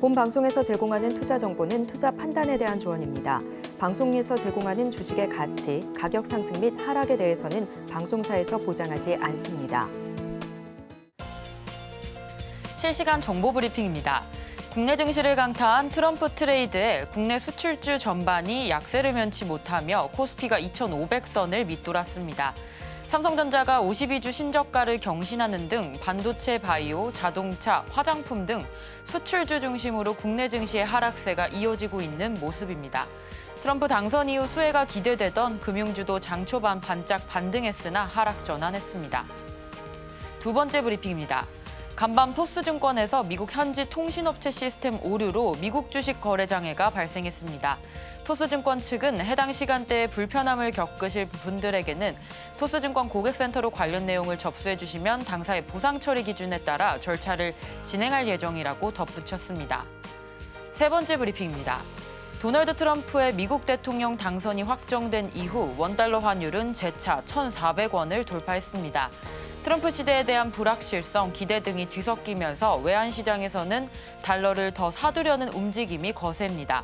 본 방송에서 제공하는 투자 정보는 투자 판단에 대한 조언입니다. 방송에서 제공하는 주식의 가치, 가격 상승 및 하락에 대해서는 방송사에서 보장하지 않습니다. 실시간 정보 브리핑입니다. 국내 증시를 강타한 트럼프 트레이드에 국내 수출주 전반이 약세를 면치 못하며 코스피가 2,500선을 밑돌았습니다. 삼성전자가 52주 신저가를 경신하는 등 반도체, 바이오, 자동차, 화장품 등 수출주 중심으로 국내 증시의 하락세가 이어지고 있는 모습입니다. 트럼프 당선 이후 수혜가 기대되던 금융주도 장 초반 반짝 반등했으나 하락 전환했습니다. 두 번째 브리핑입니다. 간밤 토스증권에서 미국 현지 통신업체 시스템 오류로 미국 주식 거래 장애가 발생했습니다. 토스증권 측은 해당 시간대에 불편함을 겪으실 분들에게는 토스증권 고객센터로 관련 내용을 접수해 주시면 당사의 보상 처리 기준에 따라 절차를 진행할 예정이라고 덧붙였습니다. 세 번째 브리핑입니다. 도널드 트럼프의 미국 대통령 당선이 확정된 이후 원달러 환율은 재차 1,400원을 돌파했습니다. 트럼프 시대에 대한 불확실성, 기대 등이 뒤섞이면서 외환시장에서는 달러를 더 사두려는 움직임이 거셉니다.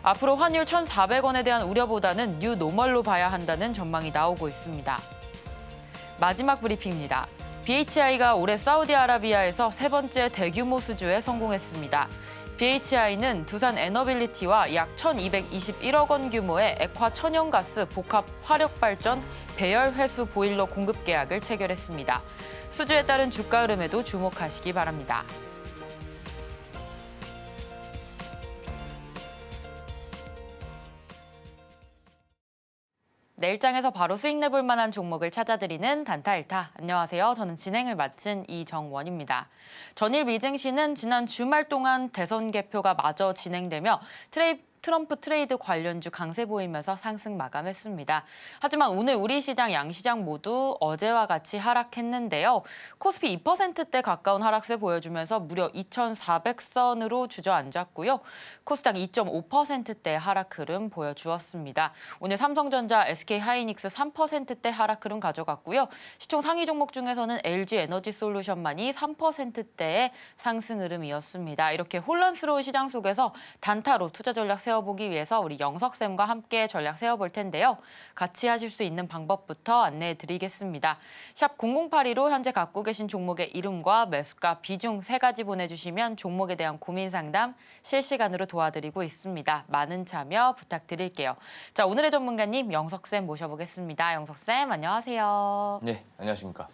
앞으로 환율 1,400원에 대한 우려보다는 뉴 노멀로 봐야 한다는 전망이 나오고 있습니다. 마지막 브리핑입니다. BHI가 올해 사우디아라비아에서 세 번째 대규모 수주에 성공했습니다. BHI는 두산 에너빌리티와 약 1,221억 원 규모의 액화 천연가스 복합 화력발전 배열 회수 보일러 공급 계약을 체결했습니다. 수주에 따른 주가 흐름에도 주목하시기 바랍니다. 내일장에서 바로 수익 내볼 만한 종목을 찾아드리는 단타일타. 안녕하세요. 저는 진행을 맡은 이정원입니다. 전일 미증시는 지난 주말 동안 대선 개표가 마저 진행되며 트럼프 트레이드 관련주 강세 보이면서 상승 마감했습니다. 하지만 오늘 우리 시장, 양시장 모두 어제와 같이 하락했는데요. 코스피 2%대 가까운 하락세 보여주면서 무려 2,400선으로 주저앉았고요. 코스닥 2.5%대 하락 흐름 보여주었습니다. 오늘 삼성전자, SK하이닉스 3%대 하락 흐름 가져갔고요. 시총 상위 종목 중에서는 LG에너지솔루션만이 3%대의 상승 흐름이었습니다. 이렇게 혼란스러운 시장 속에서 단타로 투자 전략 세워보기 위해서 우리 영석쌤과 함께 전략 세워볼 텐데요. 같이 하실 수 있는 방법부터 안내해 드리겠습니다. 샵 0082로 현재 갖고 계신 종목의 이름과 매수가, 비중 3가지 보내주시면 종목에 대한 고민 상담 실시간으로 도와드리고 있습니다. 많은 참여 부탁드릴게요. 자, 오늘의 전문가님 영석쌤 모셔보겠습니다. 영석쌤 안녕하세요. 네, 안녕하십니까.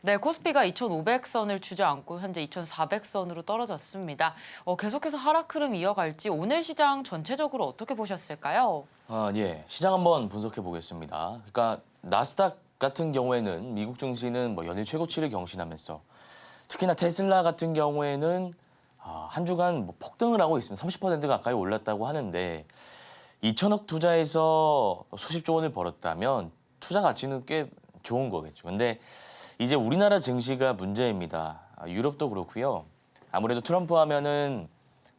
네, 코스피가 2,500선을 주저앉고 현재 2,400선으로 떨어졌습니다. 계속해서 하락 흐름 이어갈지 오늘 시장 전체적으로 어떻게 보셨을까요? 예, 시장 한번 분석해 보겠습니다. 그러니까 나스닥 같은 경우에는 미국 증시는 연일 최고치를 경신하면서 특히나 테슬라 같은 경우에는 한 주간 폭등을 하고 있습니다. 30% 가까이 올랐다고 하는데 2천억 투자해서 수십조 원을 벌었다면 투자 가치는 꽤 좋은 거겠죠. 근데 이제 우리나라 증시가 문제입니다. 유럽도 그렇고요. 아무래도 트럼프 하면은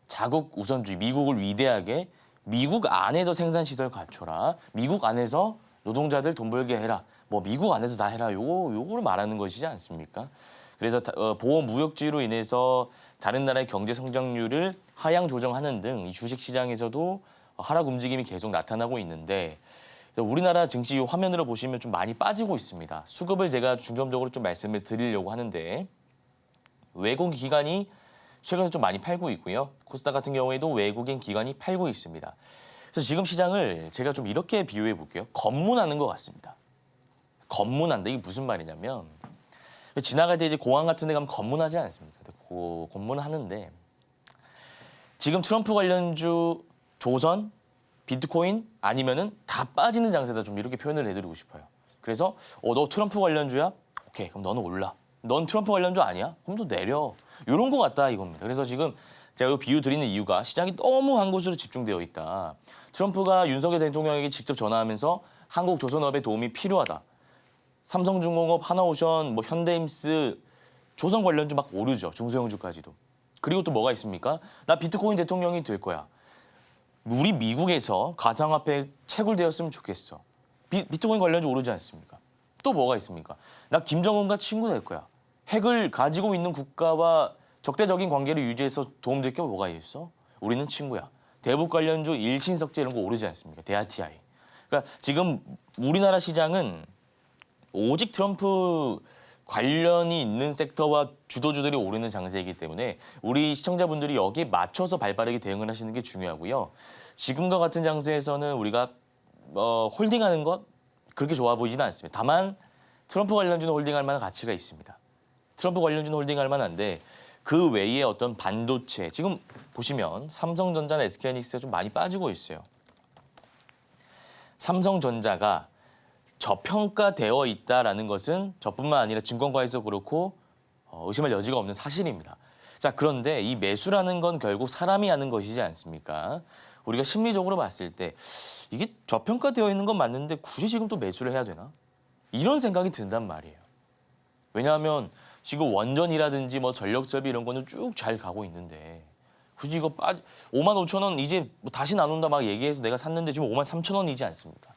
자국 우선주의, 미국을 위대하게 미국 안에서 생산시설 갖춰라. 미국 안에서 노동자들 돈 벌게 해라. 미국 안에서 다 해라. 요거를 말하는 것이지 않습니까? 그래서 보호 무역주의로 인해서 다른 나라의 경제 성장률을 하향 조정하는 등 이 주식시장에서도 하락 움직임이 계속 나타나고 있는데 우리나라 증시 화면으로 보시면 좀 많이 빠지고 있습니다. 수급을 제가 중점적으로 좀 말씀을 드리려고 하는데 외국 기관이 최근에 좀 많이 팔고 있고요. 코스닥 같은 경우에도 외국인 기관이 팔고 있습니다. 그래서 지금 시장을 제가 좀 이렇게 비유해 볼게요. 검문하는 것 같습니다. 검문한다. 이게 무슨 말이냐면 지나갈 때 이제 공항 같은 데 가면 검문하지 않습니까? 검문하는데 지금 트럼프 관련주 조선, 비트코인 아니면은 다 빠지는 장세다 좀 이렇게 표현을 해드리고 싶어요. 그래서 너 트럼프 관련주야? 오케이, 그럼 너는 올라. 넌 트럼프 관련주 아니야? 그럼 너 내려. 이런 거 같다 이겁니다. 그래서 지금 제가 이 비유 드리는 이유가 시장이 너무 한 곳으로 집중되어 있다. 트럼프가 윤석열 대통령에게 직접 전화하면서 한국 조선업에 도움이 필요하다. 삼성중공업, 하나오션, 현대임스, 조선 관련주 막 오르죠. 중소형주까지도. 그리고 또 뭐가 있습니까? 나 비트코인 대통령이 될 거야. 우리 미국에서 가상화폐 채굴되었으면 좋겠어. 비트코인 관련주 오르지 않습니까? 또 뭐가 있습니까? 나 김정은과 친구 될 거야. 핵을 가지고 있는 국가와 적대적인 관계를 유지해서 도움될 게 뭐가 있어? 우리는 친구야. 대북 관련주 일신석재 이런 거 오르지 않습니까? 대아TI. 그러니까 지금 우리나라 시장은 오직 트럼프 관련이 있는 섹터와 주도주들이 오르는 장세이기 때문에 우리 시청자분들이 여기에 맞춰서 발빠르게 대응을 하시는 게 중요하고요. 지금과 같은 장세에서는 우리가 홀딩하는 것 그렇게 좋아 보이지는 않습니다. 다만 트럼프 관련주는 홀딩할 만한 가치가 있습니다. 트럼프 관련주는 홀딩할 만한데 그 외에 어떤 반도체 지금 보시면 삼성전자나 SK하이닉스가 좀 많이 빠지고 있어요. 삼성전자가 저평가되어 있다라는 것은 저뿐만 아니라 증권가에서 그렇고 의심할 여지가 없는 사실입니다. 자, 그런데 이 매수라는 건 결국 사람이 하는 것이지 않습니까? 우리가 심리적으로 봤을 때 이게 저평가되어 있는 건 맞는데 굳이 지금 또 매수를 해야 되나? 이런 생각이 든단 말이에요. 왜냐하면 지금 원전이라든지 뭐 전력설비 이런 거는 쭉 잘 가고 있는데 굳이 이거 55,000원 이제 뭐 다시 나눈다 막 얘기해서 내가 샀는데 지금 53,000원이지 않습니까?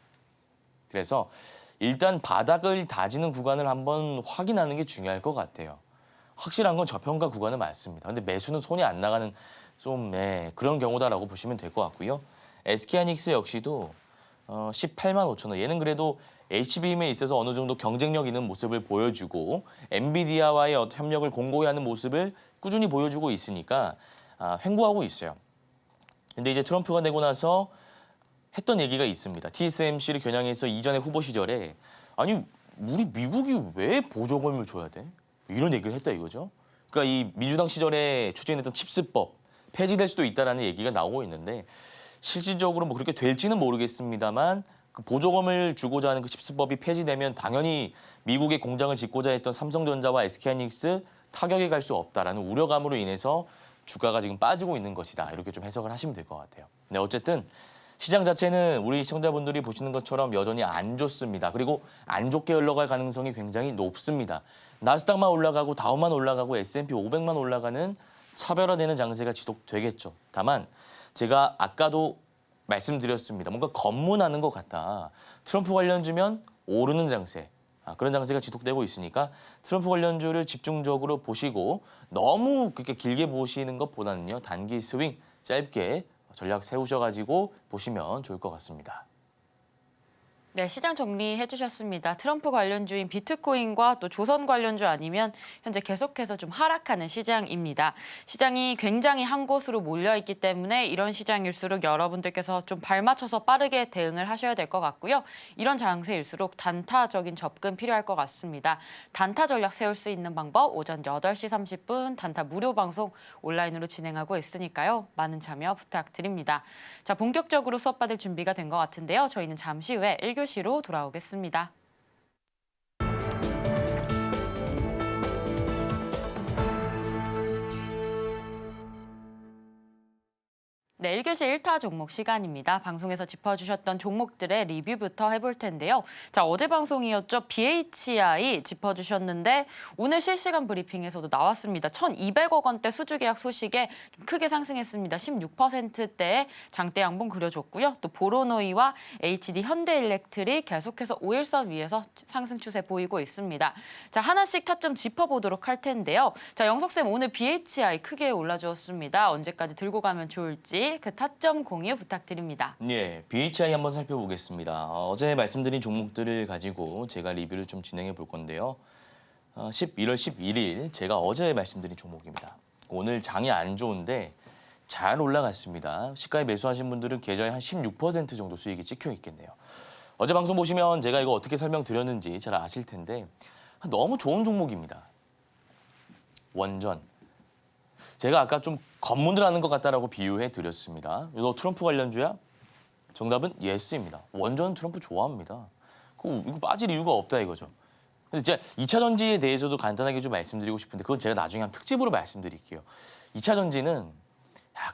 그래서 일단 바닥을 다지는 구간을 한번 확인하는 게 중요할 것 같아요. 확실한 건 저평가 구간은 맞습니다. 근데 매수는 손이 안 나가는 좀 그런 경우다라고 보시면 될 것 같고요. SK하이닉스 역시도 185,000원. 얘는 그래도 HBM에 있어서 어느 정도 경쟁력 있는 모습을 보여주고 엔비디아와의 협력을 공고히 하는 모습을 꾸준히 보여주고 있으니까 횡보하고 있어요. 근데 이제 트럼프가 되고 나서 했던 얘기가 있습니다. TSMC를 겨냥해서 이전의 후보 시절에 아니 우리 미국이 왜 보조금을 줘야 돼? 이런 얘기를 했다 이거죠. 그러니까 이 민주당 시절에 추진했던 칩스법 폐지될 수도 있다라는 얘기가 나오고 있는데 실질적으로 뭐 그렇게 될지는 모르겠습니다만 그 보조금을 주고자 하는 그 칩스법이 폐지되면 당연히 미국의 공장을 짓고자 했던 삼성전자와 SK하이닉스 타격이 갈 수 없다라는 우려감으로 인해서 주가가 지금 빠지고 있는 것이다. 이렇게 좀 해석을 하시면 될 것 같아요. 네, 어쨌든 시장 자체는 우리 시청자분들이 보시는 것처럼 여전히 안 좋습니다. 그리고 안 좋게 흘러갈 가능성이 굉장히 높습니다. 나스닥만 올라가고 다우만 올라가고 S&P 500만 올라가는 차별화되는 장세가 지속되겠죠. 다만 제가 아까도 말씀드렸습니다. 뭔가 검문하는 것 같다. 트럼프 관련주면 오르는 장세. 그런 장세가 지속되고 있으니까 트럼프 관련주를 집중적으로 보시고 너무 그렇게 길게 보시는 것보다는요. 단기 스윙 짧게 전략 세우셔가지고 보시면 좋을 것 같습니다. 네, 시장 정리해 주셨습니다. 트럼프 관련주인 비트코인과 또 조선 관련주 아니면 현재 계속해서 좀 하락하는 시장입니다. 시장이 굉장히 한 곳으로 몰려 있기 때문에 이런 시장일수록 여러분들께서 좀 발맞춰서 빠르게 대응을 하셔야 될 것 같고요. 이런 장세일수록 단타적인 접근 필요할 것 같습니다. 단타 전략 세울 수 있는 방법 오전 8시 30분 단타 무료 방송 온라인으로 진행하고 있으니까요. 많은 참여 부탁드립니다. 자, 본격적으로 수업 받을 준비가 된 것 같은데요. 저희는 잠시 후에 1교시로 돌아오겠습니다. 네, 1교시 1타 종목 시간입니다. 방송에서 짚어주셨던 종목들의 리뷰부터 해볼 텐데요. 자, 어제 방송이었죠. BHI 짚어주셨는데 오늘 실시간 브리핑에서도 나왔습니다. 1,200억 원대 수주 계약 소식에 좀 크게 상승했습니다. 16%대의 장대 양봉 그려줬고요. 또 보로노이와 HD 현대일렉트릭 계속해서 5일선 위에서 상승 추세 보이고 있습니다. 자, 하나씩 타점 짚어보도록 할 텐데요. 자, 영석쌤 오늘 BHI 크게 올라주었습니다. 언제까지 들고 가면 좋을지 그 타점 공유 부탁드립니다. 네, BHI 한번 살펴보겠습니다. 어제 말씀드린 종목들을 가지고 제가 리뷰를 좀 진행해 볼 건데요. 1월 11일 제가 어제 말씀드린 종목입니다. 오늘 장이 안 좋은데 잘 올라갔습니다. 시가에 매수하신 분들은 계좌에 한 16% 정도 수익이 찍혀 있겠네요. 어제 방송 보시면 제가 이거 어떻게 설명드렸는지 잘 아실 텐데 너무 좋은 종목입니다. 원전. 제가 아까 좀 검문을 하는 것 같다라고 비유해 드렸습니다. 이거 트럼프 관련주야? 정답은 예스입니다. 원전 트럼프 좋아합니다. 이거 빠질 이유가 없다 이거죠. 근데 제가 2차 전지에 대해서도 간단하게 좀 말씀드리고 싶은데 그건 제가 나중에 한 특집으로 말씀드릴게요. 2차 전지는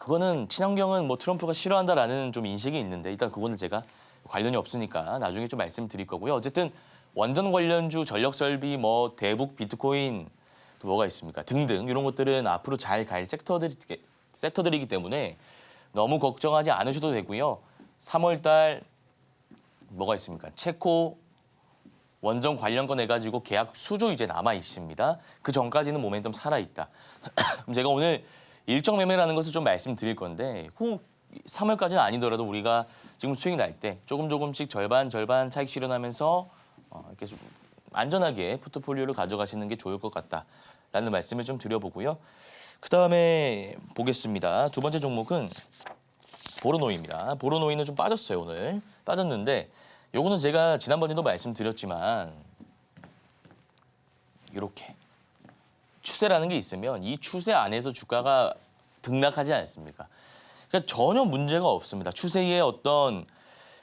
그거는 친환경은 뭐 트럼프가 싫어한다라는 좀 인식이 있는데 일단 그거는 제가 관련이 없으니까 나중에 좀 말씀드릴 거고요. 어쨌든 원전 관련주, 전력 설비, 뭐 대북, 비트코인 또 뭐가 있습니까? 등등 이런 것들은 앞으로 잘 갈 섹터들이기 때문에 너무 걱정하지 않으셔도 되고요. 3월 달 뭐가 있습니까? 체코 원전 관련권 해가지고 계약 수주 이제 남아 있습니다. 그 전까지는 모멘텀 살아 있다. 그럼 제가 오늘 일정 매매라는 것을 좀 말씀드릴 건데 후 3월까지는 아니더라도 우리가 지금 수익 날 때 조금씩 절반 차익 실현하면서 이렇게 좀 안전하게 포트폴리오를 가져가시는 게 좋을 것 같다라는 말씀을 좀 드려보고요. 그다음에 보겠습니다. 두 번째 종목은 보로노이입니다. 보로노이는 좀 빠졌어요, 오늘. 빠졌는데 요거는 제가 지난번에도 말씀드렸지만 이렇게 추세라는 게 있으면 이 추세 안에서 주가가 등락하지 않습니까? 그러니까 전혀 문제가 없습니다. 추세의 어떤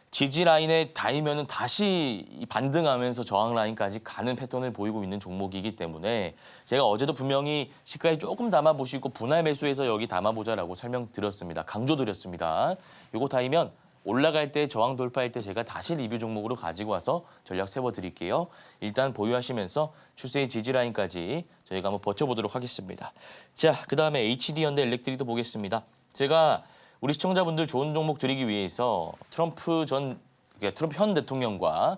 지지 라인에 닿으면은 다시 반등하면서 저항 라인까지 가는 패턴을 보이고 있는 종목이기 때문에 제가 어제도 분명히 시가에 조금 담아보시고 분할 매수해서 여기 담아보자라고 설명드렸습니다. 강조드렸습니다. 요거 닿으면 올라갈 때 저항 돌파할 때 제가 다시 리뷰 종목으로 가지고 와서 전략 세워드릴게요. 일단 보유하시면서 추세의 지지 라인까지 저희가 한번 버텨보도록 하겠습니다. 자, 그다음에 HD현대 일렉트릭도 보겠습니다. 제가 우리 시청자분들 좋은 종목 드리기 위해서 트럼프 현 대통령과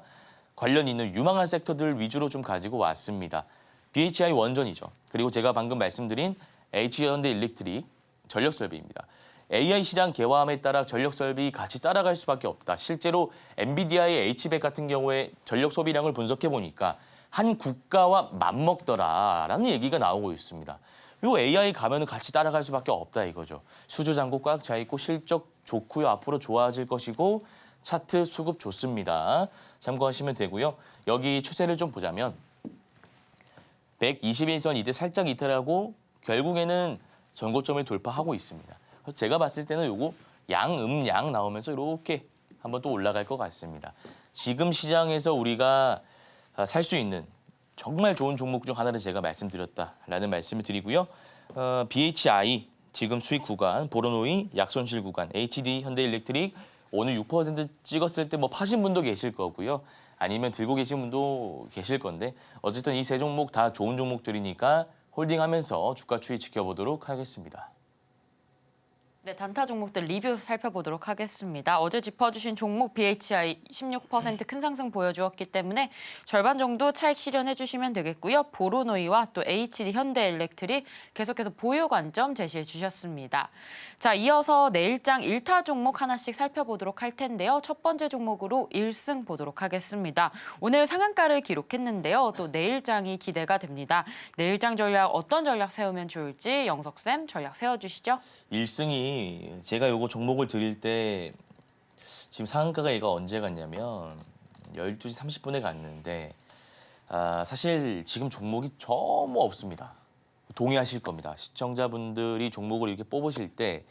관련 있는 유망한 섹터들 위주로 좀 가지고 왔습니다. BHI 원전이죠. 그리고 제가 방금 말씀드린 HD현대 일렉트릭 전력설비입니다. AI 시장 개화함에 따라 전력설비 같이 따라갈 수밖에 없다. 실제로 엔비디아의 H백 같은 경우에 전력 소비량을 분석해 보니까 한 국가와 맞먹더라라는 얘기가 나오고 있습니다. 요 AI 가면은 같이 따라갈 수밖에 없다 이거죠. 수주 잔고 꽉 차 있고 실적 좋고요. 앞으로 좋아질 것이고 차트 수급 좋습니다. 참고하시면 되고요. 여기 추세를 좀 보자면 121선 이때 살짝 이탈하고 결국에는 전고점을 돌파하고 있습니다. 그래서 제가 봤을 때는 요거 양 나오면서 이렇게 한번 또 올라갈 것 같습니다. 지금 시장에서 우리가 살 수 있는 정말 좋은 종목 중 하나를 제가 말씀드렸다라는 말씀을 드리고요. BHI 지금 수익 구간, 보로노이 약손실 구간, HD 현대일렉트릭 오늘 6% 찍었을 때 뭐 파신 분도 계실 거고요. 아니면 들고 계신 분도 계실 건데 어쨌든 이 세 종목 다 좋은 종목들이니까 홀딩하면서 주가 추이 지켜보도록 하겠습니다. 네, 단타 종목들 리뷰 살펴보도록 하겠습니다. 어제 짚어주신 종목 BHI 16% 큰 상승 보여주었기 때문에 절반 정도 차익 실현해 주시면 되겠고요. 보로노이와 또 HD 현대일렉트릭 계속해서 보유 관점 제시해 주셨습니다. 자, 이어서 내일장 1타 종목 하나씩 살펴보도록 할 텐데요. 첫 번째 종목으로 1승 보도록 하겠습니다. 오늘 상한가를 기록했는데요. 또 내일장이 기대가 됩니다. 내일장 전략 어떤 전략 세우면 좋을지 영석쌤 전략 세워주시죠. 1승이 제가 요거 종목을 드릴 때 지금 상한가가 얘가 언제 갔냐면 12시 30분에 갔는데 사실 지금 종목이 너무 없습니다. 동의하실 겁니다. 시청자분들이 종목을 이렇게 뽑으실 때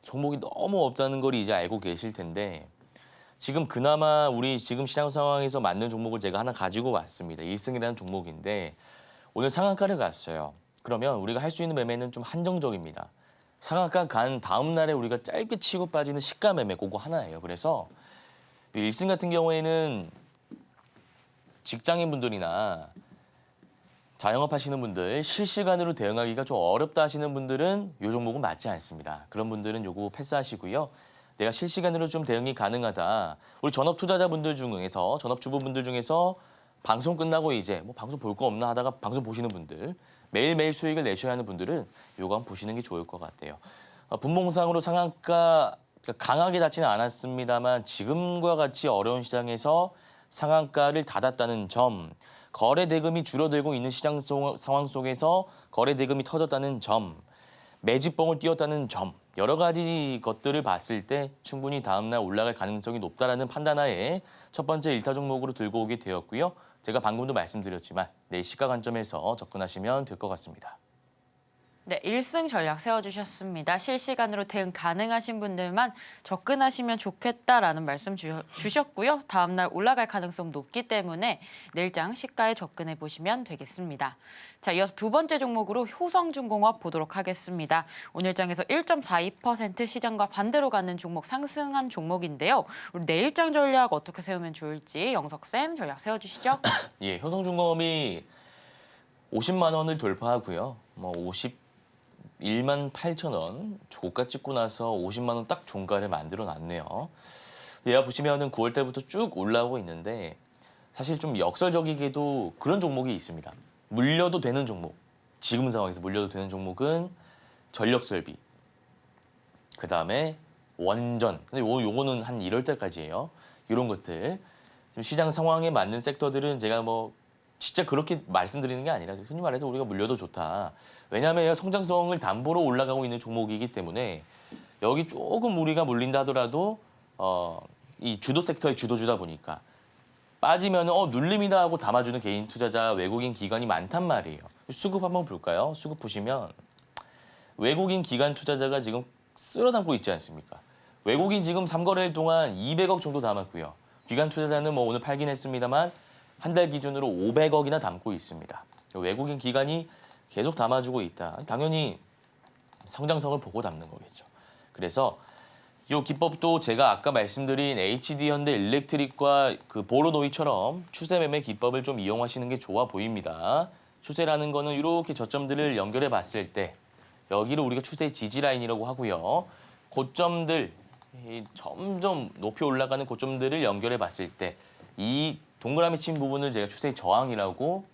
종목이 너무 없다는 걸 이제 알고 계실 텐데 지금 그나마 우리 지금 시장 상황에서 맞는 종목을 제가 하나 가지고 왔습니다. 1승이라는 종목인데 오늘 상한가를 갔어요. 그러면 우리가 할 수 있는 매매는 좀 한정적입니다. 상한가 간 다음 날에 우리가 짧게 치고 빠지는 시가 매매 그거 하나예요. 그래서 1승 같은 경우에는 직장인분들이나 자영업 하시는 분들 실시간으로 대응하기가 좀 어렵다 하시는 분들은 이 종목은 맞지 않습니다. 그런 분들은 요거 패스하시고요. 내가 실시간으로 좀 대응이 가능하다. 우리 전업 투자자분들 중에서 전업주부분들 중에서 방송 끝나고 이제 뭐 방송 볼 거 없나 하다가 방송 보시는 분들 매일매일 수익을 내셔야 하는 분들은 요거 한번 보시는 게 좋을 것 같아요. 분봉상으로 상한가 강하게 닿지는 않았습니다만 지금과 같이 어려운 시장에서 상한가를 닫았다는 점, 거래 대금이 줄어들고 있는 시장 상황 속에서 거래 대금이 터졌다는 점, 매집봉을 띄웠다는 점, 여러 가지 것들을 봤을 때 충분히 다음날 올라갈 가능성이 높다라는 판단하에 첫 번째 1타 종목으로 들고 오게 되었고요. 제가 방금도 말씀드렸지만 내일 시가 관점에서 접근하시면 될 것 같습니다. 네, 1승 전략 세워주셨습니다. 실시간으로 대응 가능하신 분들만 접근하시면 좋겠다라는 말씀 주셨고요. 다음날 올라갈 가능성 높기 때문에 내일장 시가에 접근해 보시면 되겠습니다. 자, 이어서 두 번째 종목으로 효성중공업 보도록 하겠습니다. 오늘장에서 1.42% 시장과 반대로 가는 종목 상승한 종목인데요. 우리 내일장 전략 어떻게 세우면 좋을지 영석쌤 전략 세워주시죠. 예, 효성중공업이 50만 원을 돌파하고요. 51만 8천 원 고가 찍고 나서 50만 원 딱 종가를 만들어 놨네요. 얘가 보시면은 9월 달부터 쭉 올라오고 있는데 사실 좀 역설적이게도 그런 종목이 있습니다. 물려도 되는 종목. 지금 상황에서 물려도 되는 종목은 전력설비. 그다음에 원전. 근데 요거는 한 1월 달까지예요. 이런 것들. 지금 시장 상황에 맞는 섹터들은 제가 뭐 진짜 그렇게 말씀드리는 게 아니라 흔히 말해서 우리가 물려도 좋다. 왜냐하면 성장성을 담보로 올라가고 있는 종목이기 때문에 여기 조금 우리가 물린다 하더라도 이 주도 섹터의 주도주다 보니까 빠지면 눌림이다 하고 담아주는 개인 투자자, 외국인 기관이 많단 말이에요. 수급 한번 볼까요? 수급 보시면 외국인 기관 투자자가 지금 쓸어 담고 있지 않습니까? 외국인 지금 3거래일 동안 200억 정도 담았고요. 기관 투자자는 뭐 오늘 팔긴 했습니다만 한 달 기준으로 500억이나 담고 있습니다. 외국인 기관이 계속 담아주고 있다. 당연히 성장성을 보고 담는 거겠죠. 그래서 이 기법도 제가 아까 말씀드린 HD현대 일렉트릭과 그 보로노이처럼 추세 매매 기법을 좀 이용하시는 게 좋아 보입니다. 추세라는 거는 이렇게 저점들을 연결해 봤을 때 여기를 우리가 추세 지지 라인이라고 하고요. 고점들 점점 높이 올라가는 고점들을 연결해 봤을 때 이 동그라미 친 부분을 제가 추세 저항이라고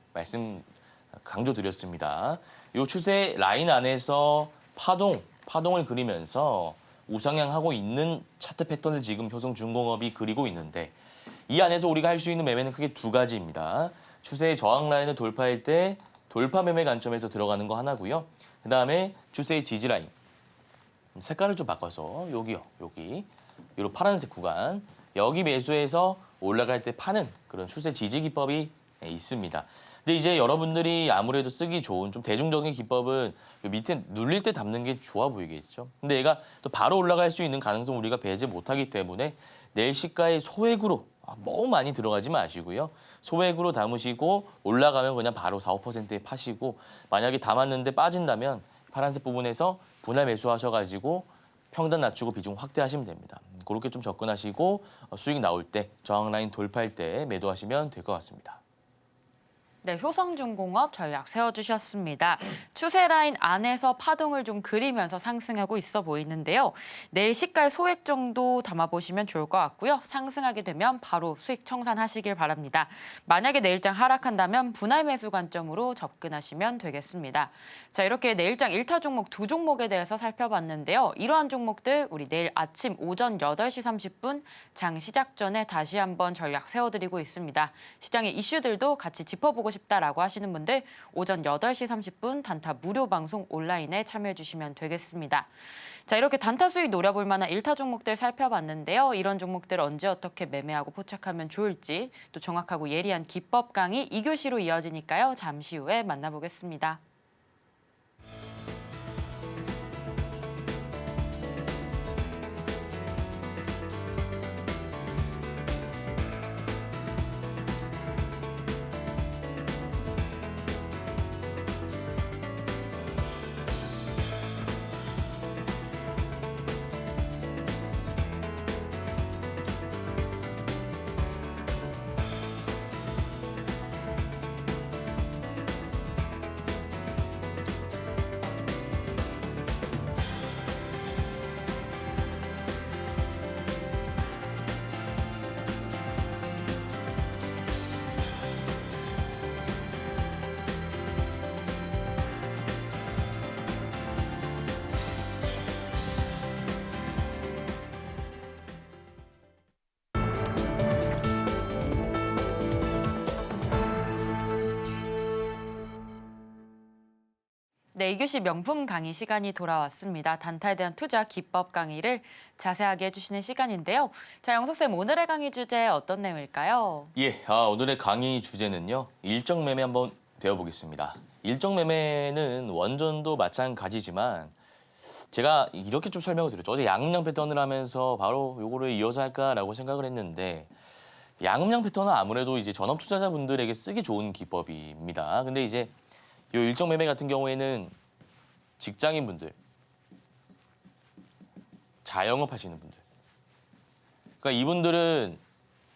강조드렸습니다. 이 추세 라인 안에서 파동을 그리면서 우상향하고 있는 차트 패턴을 지금 효성중공업이 그리고 있는데 이 안에서 우리가 할 수 있는 매매는 크게 두 가지입니다. 추세의 저항 라인을 돌파할 때 돌파 매매 관점에서 들어가는 거 하나고요. 그다음에 추세의 지지 라인. 색깔을 좀 바꿔서 여기요. 여기. 이 파란색 구간. 여기 매수해서 올라갈 때 파는 그런 추세 지지 기법이 있습니다. 근데 이제 여러분들이 아무래도 쓰기 좋은 좀 대중적인 기법은 밑에 눌릴 때 담는 게 좋아 보이겠죠. 근데 얘가 또 바로 올라갈 수 있는 가능성 우리가 배제 못하기 때문에 내일 시가에 소액으로 너무 많이 들어가지 마시고요. 소액으로 담으시고 올라가면 그냥 바로 4, 5%에 파시고 만약에 담았는데 빠진다면 파란색 부분에서 분할 매수하셔가지고 평단 낮추고 비중 확대하시면 됩니다. 그렇게 좀 접근하시고 수익 나올 때 저항 라인 돌파할 때 매도하시면 될 것 같습니다. 네, 효성중공업 전략 세워주셨습니다. 추세 라인 안에서 파동을 좀 그리면서 상승하고 있어 보이는데요. 내일 시가의 소액 정도 담아보시면 좋을 것 같고요. 상승하게 되면 바로 수익 청산하시길 바랍니다. 만약에 내일장 하락한다면 분할 매수 관점으로 접근하시면 되겠습니다. 자, 이렇게 내일장 1타 종목 두 종목에 대해서 살펴봤는데요. 이러한 종목들 우리 내일 아침 오전 8시 30분 장 시작 전에 다시 한번 전략 세워드리고 있습니다. 시장의 이슈들도 같이 짚어보고 싶다라고 하시는 분들 오전 8시 30분 단타 무료 방송 온라인에 참여해 주시면 되겠습니다. 자, 이렇게 단타 수익 노려볼 만한 1타 종목들 살펴봤는데요. 이런 종목들 언제 어떻게 매매하고 포착하면 좋을지 또 정확하고 예리한 기법 강의 2교시로 이어지니까요. 잠시 후에 만나보겠습니다. 네, 2교시 명품 강의 시간이 돌아왔습니다. 단타에 대한 투자 기법 강의를 자세하게 해주시는 시간인데요. 자, 영석쌤, 오늘의 강의 주제 어떤 내용일까요? 예, 오늘의 강의 주제는요. 일정 매매 한번 배워보겠습니다. 일정 매매는 원전도 마찬가지지만 제가 이렇게 좀 설명을 드렸죠. 어제 양음양 패턴을 하면서 바로 요거를 이어서 할까라고 생각을 했는데 양음양 패턴은 아무래도 이제 전업 투자자분들에게 쓰기 좋은 기법입니다. 근데 이제 요 일정 매매 같은 경우에는 직장인분들, 자영업 하시는 분들. 그러니까 이분들은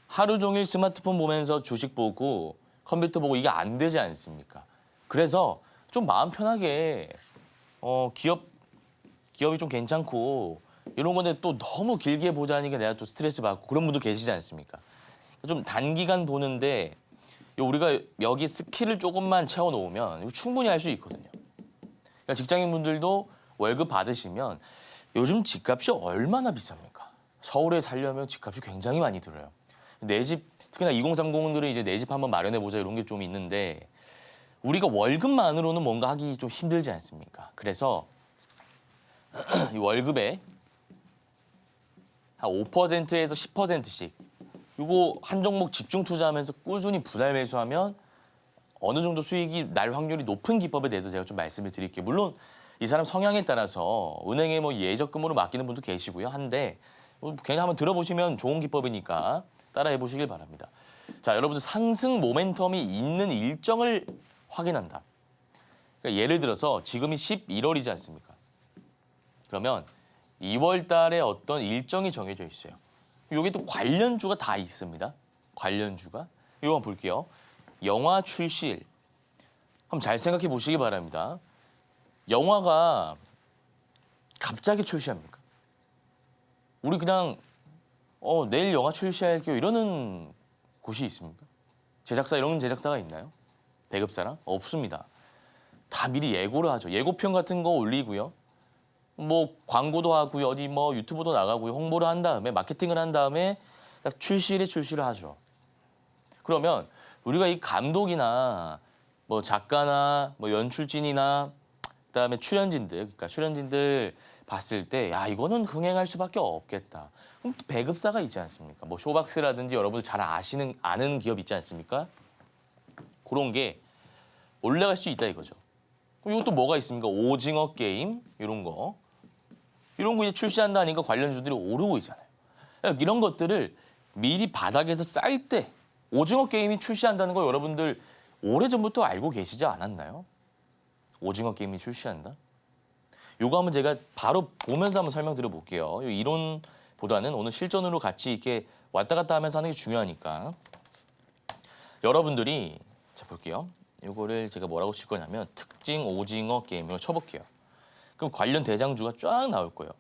하루 종일 스마트폰 보면서 주식 보고 컴퓨터 보고 이게 안 되지 않습니까? 그래서 좀 마음 편하게 기업이 좀 괜찮고 이런 건데 또 너무 길게 보자니까 내가 또 스트레스 받고 그런 분도 계시지 않습니까? 좀 단기간 보는데 우리가 여기 스킬을 조금만 채워놓으면 이거 충분히 할 수 있거든요. 그러니까 직장인분들도 월급 받으시면 요즘 집값이 얼마나 비쌉니까? 서울에 살려면 집값이 굉장히 많이 들어요. 내 집, 특히나 2030들은 이제 내 집 한번 마련해보자 이런 게 좀 있는데 우리가 월급만으로는 뭔가 하기 좀 힘들지 않습니까? 그래서 이 월급에 한 5%에서 10%씩 이거 한 종목 집중 투자하면서 꾸준히 분할 매수하면 어느 정도 수익이 날 확률이 높은 기법에 대해서 제가 좀 말씀을 드릴게요. 물론 이 사람 성향에 따라서 은행에 뭐 예적금으로 맡기는 분도 계시고요. 한데 그냥 한번 들어보시면 좋은 기법이니까 따라해 보시길 바랍니다. 자, 여러분들 상승 모멘텀이 있는 일정을 확인한다. 그러니까 예를 들어서 지금이 11월이지 않습니까? 그러면 2월 달에 어떤 일정이 정해져 있어요. 여기 또 관련주가 다 있습니다. 관련주가. 이거 한번 볼게요. 영화 출시일. 한번 잘 생각해 보시기 바랍니다. 영화가 갑자기 출시합니까? 우리 그냥 내일 영화 출시할게요 이러는 곳이 있습니까? 제작사 이런 제작사가 있나요? 배급사랑? 없습니다. 다 미리 예고를 하죠. 예고편 같은 거 올리고요. 뭐 광고도 하고요. 어디 뭐 유튜브도 나가고요. 홍보를 한 다음에 마케팅을 한 다음에 딱 출시일에 출시를 하죠. 그러면 우리가 이 감독이나 뭐 작가나 뭐 연출진이나 그다음에 출연진들, 그러니까 출연진들 봤을 때 야 이거는 흥행할 수밖에 없겠다. 그럼 또 배급사가 있지 않습니까? 뭐 쇼박스라든지 여러분들 잘 아는 기업 있지 않습니까? 그런 게 올라갈 수 있다 이거죠. 그럼 이것도 뭐가 있습니까? 오징어 게임 이런 거 이제 출시한다니까 관련주들이 오르고 있잖아요. 그러니까 이런 것들을 미리 바닥에서 쌀 때 오징어 게임이 출시한다는 거 여러분들 오래전부터 알고 계시지 않았나요? 오징어 게임이 출시한다? 요거 한번 제가 바로 보면서 한번 설명드려 볼게요. 이론보다는 오늘 실전으로 같이 이렇게 왔다 갔다 하면서 하는 게 중요하니까. 여러분들이 자 볼게요. 요거를 제가 뭐라고 칠 거냐면 특징 오징어 게임으로 쳐볼게요. 그럼 관련 대장주가 쫙 나올 거예요.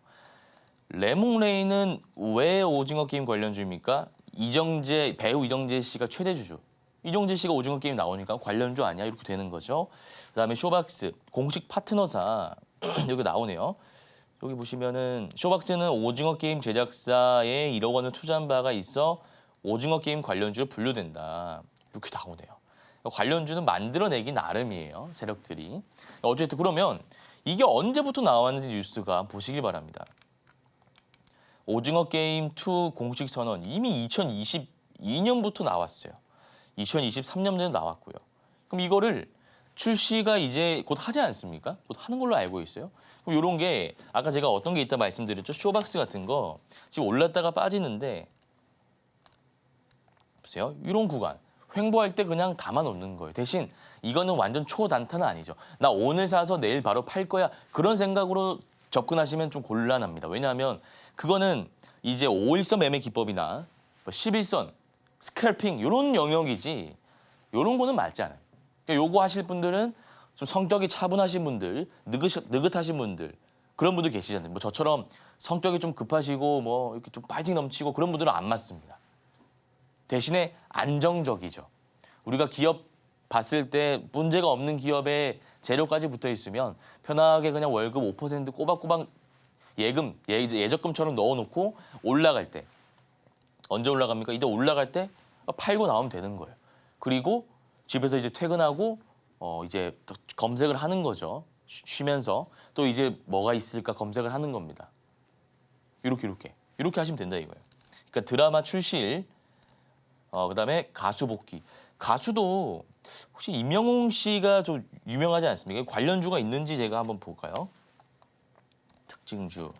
레몽레이는 왜 오징어 게임 관련주입니까? 배우 이정재 씨가 최대주주. 이정재 씨가 오징어 게임 나오니까 관련주 아니야? 이렇게 되는 거죠. 그다음에 쇼박스 공식 파트너사 여기 나오네요. 여기 보시면은 쇼박스는 오징어 게임 제작사에 1억 원을 투자한 바가 있어 오징어 게임 관련주로 분류된다. 이렇게 나오네요. 관련주는 만들어내기 나름이에요. 세력들이. 어쨌든 그러면 이게 언제부터 나왔는지 뉴스가 보시길 바랍니다. 오징어 게임 2 공식 선언 이미 2022년부터 나왔어요. 2023년도에 나왔고요. 그럼 이거를 출시가 이제 곧 하지 않습니까? 곧 하는 걸로 알고 있어요. 그럼 이런 게 아까 제가 어떤 게 있다 말씀드렸죠? 쇼박스 같은 거 지금 올랐다가 빠지는데 보세요. 이런 구간 횡보할 때 그냥 담아놓는 거예요. 대신 이거는 완전 초단타는 아니죠. 나 오늘 사서 내일 바로 팔 거야. 그런 생각으로 접근하시면 좀 곤란합니다. 왜냐하면 그거는 이제 5일선 매매 기법이나 11선, 스캘핑 이런 영역이지 이런 거는 맞지 않아요. 그러니까 요거 하실 분들은 좀 성격이 차분하신 분들, 느긋하신 분들 그런 분들 계시잖아요. 뭐 저처럼 성격이 좀 급하시고 뭐 이렇게 좀 파이팅 넘치고 그런 분들은 안 맞습니다. 대신에 안정적이죠. 우리가 기업 봤을 때 문제가 없는 기업에 재료까지 붙어 있으면 편하게 그냥 월급 5% 꼬박꼬박 예적금처럼 넣어놓고 올라갈 때 언제 올라갑니까? 이때 올라갈 때 팔고 나오면 되는 거예요. 그리고 집에서 이제 퇴근하고 이제 검색을 하는 거죠. 쉬면서 또 이제 뭐가 있을까 검색을 하는 겁니다. 이렇게 하시면 된다 이거예요. 그러니까 드라마 출시일 그다음에 가수 복귀. 가수도 혹시 임영웅 씨가 좀 유명하지 않습니까? 관련주가 있는지 제가 한번 볼까요? 특징주.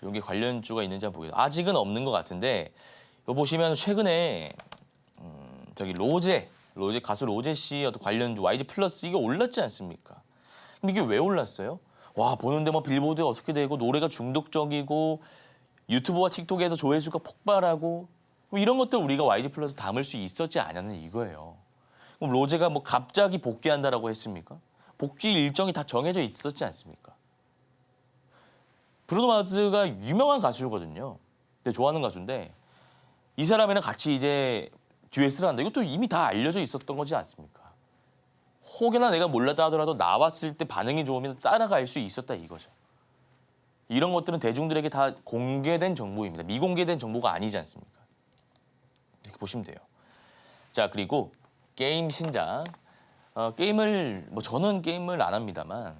이런 게 관련주가 있는지 한번 보겠습니다. 아직은 없는 것 같은데 이거 보시면 최근에 저기 로제 가수 로제 씨 어떤 관련주 YG 플러스 이게 올랐지 않습니까? 근데 이게 왜 올랐어요? 와 보는데 뭐 빌보드에 어떻게 되고 노래가 중독적이고 유튜브와 틱톡에서 조회수가 폭발하고 뭐 이런 것들 우리가 YG 플러스 담을 수 있었지 않았는 이거예요. 그럼 로제가 뭐 갑자기 복귀한다라고 했습니까? 복귀 일정이 다 정해져 있었지 않습니까? 브루노 마스가 유명한 가수거든요. 근데 좋아하는 가수인데 이 사람이랑 같이 이제 듀엣을 한다. 이것도 이미 다 알려져 있었던 거지 않습니까? 혹여나 내가 몰랐다 하더라도 나왔을 때 반응이 좋으면 따라갈 수 있었다 이거죠. 이런 것들은 대중들에게 다 공개된 정보입니다. 미공개된 정보가 아니지 않습니까? 이렇게 보시면 돼요. 자, 그리고 게임 신작. 게임을 뭐 저는 게임을 안 합니다만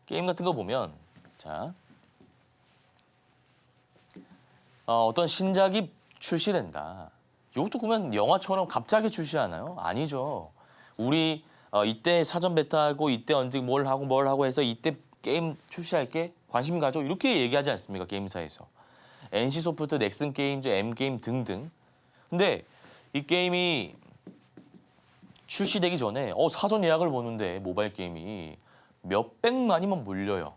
게임 같은 거 보면 자 어떤 신작이 출시된다. 이것도 보면 영화처럼 갑자기 출시하나요? 아니죠. 우리 이때 사전 베타하고 이때 언제 뭘 하고 해서 이때 게임 출시할게 관심 가져 이렇게 얘기하지 않습니까? 게임사에서. NC소프트, 넥슨게임즈, M게임 등등. 근데 이 게임이 출시되기 전에 사전 예약을 보는데 모바일 게임이 몇백만이만 몰려요.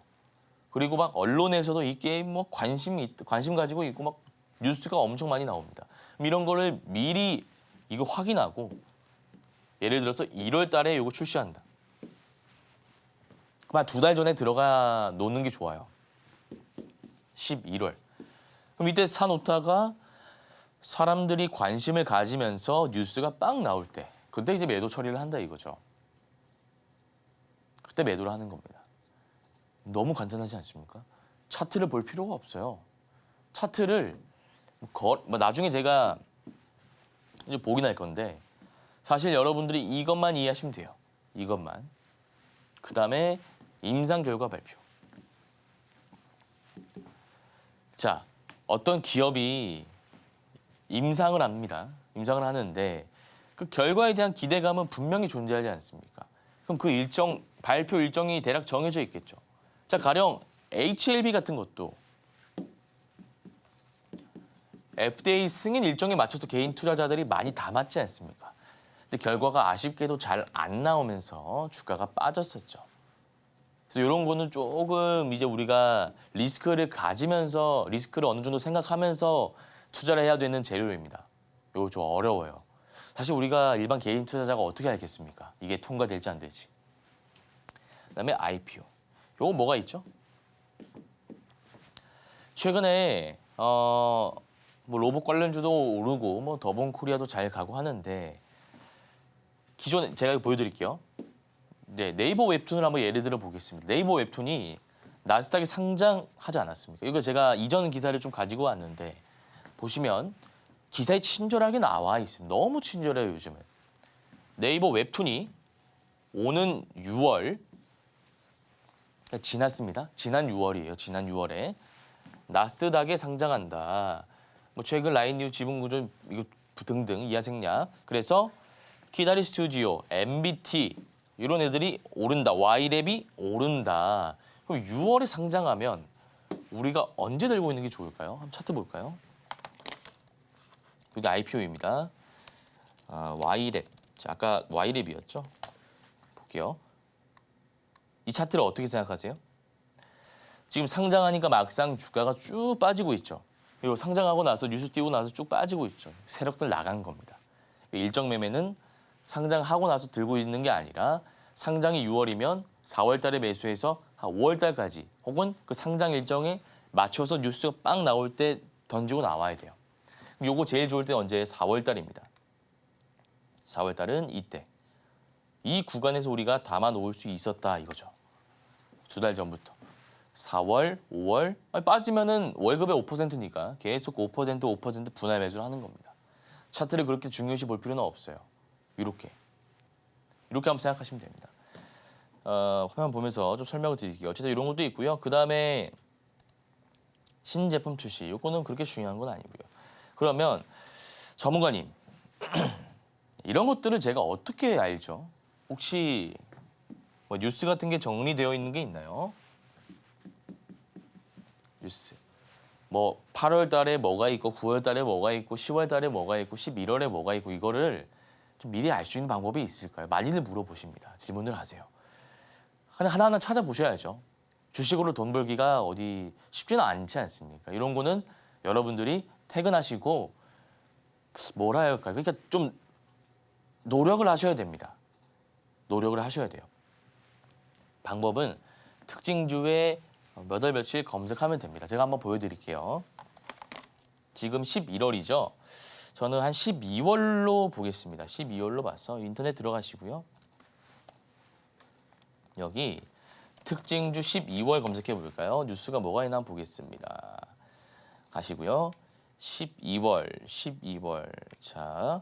그리고 막 언론에서도 이 게임 뭐 관심 가지고 있고 막 뉴스가 엄청 많이 나옵니다. 그럼 이런 거를 미리 이거 확인하고 예를 들어서 1월 달에 이거 출시한다. 그럼 한 2달 전에 들어가 놓는 게 좋아요. 11월. 그럼 이때 사놓다가 사람들이 관심을 가지면서 뉴스가 빵 나올 때 그때 이제 매도 처리를 한다 이거죠. 그때 매도를 하는 겁니다. 너무 간단하지 않습니까? 차트를 볼 필요가 없어요. 차트를 나중에 제가 이제 보긴 할 건데 사실 여러분들이 이것만 이해하시면 돼요. 이것만. 그 다음에 임상 결과 발표. 자, 어떤 기업이 임상을 합니다. 임상을 하는데 그 결과에 대한 기대감은 분명히 존재하지 않습니까? 그럼 그 발표 일정이 대략 정해져 있겠죠. 자, 가령 HLB 같은 것도 FDA 승인 일정에 맞춰서 개인 투자자들이 많이 담았지 않습니까? 근데 결과가 아쉽게도 잘 안 나오면서 주가가 빠졌었죠. 그래서 이런 거는 조금 이제 우리가 리스크를 가지면서 리스크를 어느 정도 생각하면서 투자를 해야 되는 재료입니다. 이거 좀 어려워요. 사실 우리가 일반 개인 투자자가 어떻게 알겠습니까? 이게 통과될지 안 될지. 그다음에 IPO. 요거 뭐가 있죠? 최근에 뭐 로봇 관련주도 오르고 뭐 더본코리아도 잘 가고 하는데 기존에 제가 보여드릴게요. 네, 네이버 웹툰을 한번 예를 들어 보겠습니다. 네이버 웹툰이 나스닥에 상장하지 않았습니까? 이거 제가 이전 기사를 좀 가지고 왔는데 보시면 기사에 친절하게 나와 있습니다. 너무 친절해요, 요즘은. 네이버 웹툰이 오는 6월 지났습니다. 지난 6월이에요. 지난 6월에 나스닥에 상장한다. 뭐 최근 라인뉴 지분구조 이거 등등 이하생략. 그래서 키다리 스튜디오, MBT 이런 애들이 오른다. Y랩이 오른다. 그럼 6월에 상장하면 우리가 언제 들고 있는 게 좋을까요? 한번 차트 볼까요? 여기 IPO입니다. Y랩. 자, 아까 Y랩이었죠? 볼게요. 이 차트를 어떻게 생각하세요? 지금 상장하니까 막상 주가가 쭉 빠지고 있죠. 그리고 상장하고 나서 뉴스 띄고 나서 쭉 빠지고 있죠. 세력들 나간 겁니다. 일정 매매는 상장하고 나서 들고 있는 게 아니라 상장이 6월이면 4월 달에 매수해서 한 5월 달까지 혹은 그 상장 일정에 맞춰서 뉴스가 빵 나올 때 던지고 나와야 돼요. 요거 제일 좋을 때 언제? 4월 달입니다. 4월 달은 이때. 이 구간에서 우리가 담아 놓을 수 있었다 이거죠. 2달 전부터. 4월, 5월 빠지면은 월급의 5%니까 계속 5% 분할 매수를 하는 겁니다. 차트를 그렇게 중요시 볼 필요는 없어요. 이렇게 한번 생각하시면 됩니다. 화면 보면서 좀 설명을 드릴게요. 어쨌든 이런 것도 있고요. 그 다음에 신제품 출시. 이거는 그렇게 중요한 건 아니고요. 그러면 전문가님 이런 것들을 제가 어떻게 알죠? 혹시 뭐 뉴스 같은 게 정리되어 있는 게 있나요? 뉴스. 뭐 8월 달에 뭐가 있고 9월 달에 뭐가 있고 10월 달에 뭐가 있고 11월에 뭐가 있고 이거를 좀 미리 알 수 있는 방법이 있을까요? 많이들 물어보십니다. 질문을 하세요. 하나하나 찾아보셔야죠. 주식으로 돈 벌기가 어디 쉽지는 않지 않습니까? 이런 거는 여러분들이 퇴근하시고 뭐라 할까요? 그러니까 좀 노력을 하셔야 됩니다. 노력을 하셔야 돼요. 방법은 특징주에 몇 월 며칠 검색하면 됩니다. 제가 한번 보여드릴게요. 지금 11월이죠. 저는 한 12월로 보겠습니다. 12월로 봐서 인터넷 들어가시고요. 여기 특징주 12월 검색해 볼까요? 뉴스가 뭐가 있나 한번 보겠습니다. 가시고요. 12월. 자,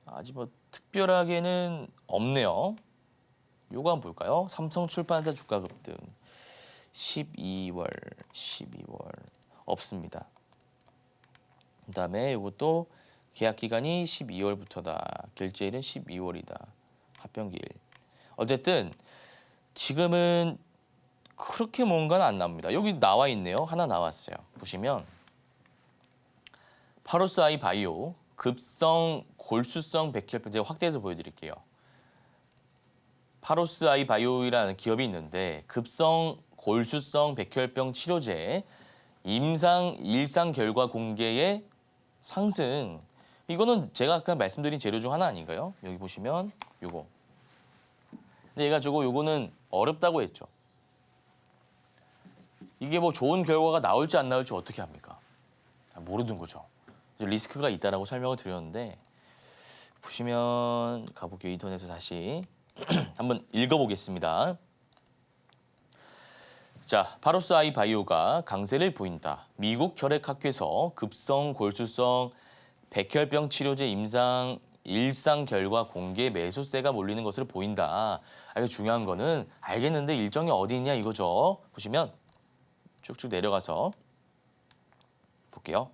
아직 뭐 특별하게는 없네요. 요거 한번 볼까요? 삼성출판사 주가 급등. 12월 없습니다. 그다음에 이것도 계약 기간이 12월부터다. 결제일은 12월이다. 합병기일. 어쨌든 지금은 그렇게 뭔가는 안 나옵니다. 여기 나와 있네요. 하나 나왔어요. 보시면 파로스아이 바이오 급성 골수성 백혈병 제가 확대해서 보여드릴게요. 파로스아이 바이오라는 기업이 있는데 급성 골수성 백혈병 치료제 임상 일상 결과 공개의 상승. 이거는 제가 아까 말씀드린 재료 중 하나 아닌가요? 여기 보시면 요거. 근데 얘가 요거는 어렵다고 했죠. 이게 뭐 좋은 결과가 나올지 안 나올지 어떻게 합니까? 모르는 거죠. 리스크가 있다라고 설명을 드렸는데 보시면 가볼게요. 인터넷에서 다시 한번 읽어보겠습니다. 자, 파로스아이 바이오가 강세를 보인다. 미국 혈액학회에서 급성 골수성 백혈병 치료제 임상 일상 결과 공개 매수세가 몰리는 것으로 보인다. 이거 중요한 거는 알겠는데 일정이 어디 있냐 이거죠. 보시면 쭉쭉 내려가서 볼게요.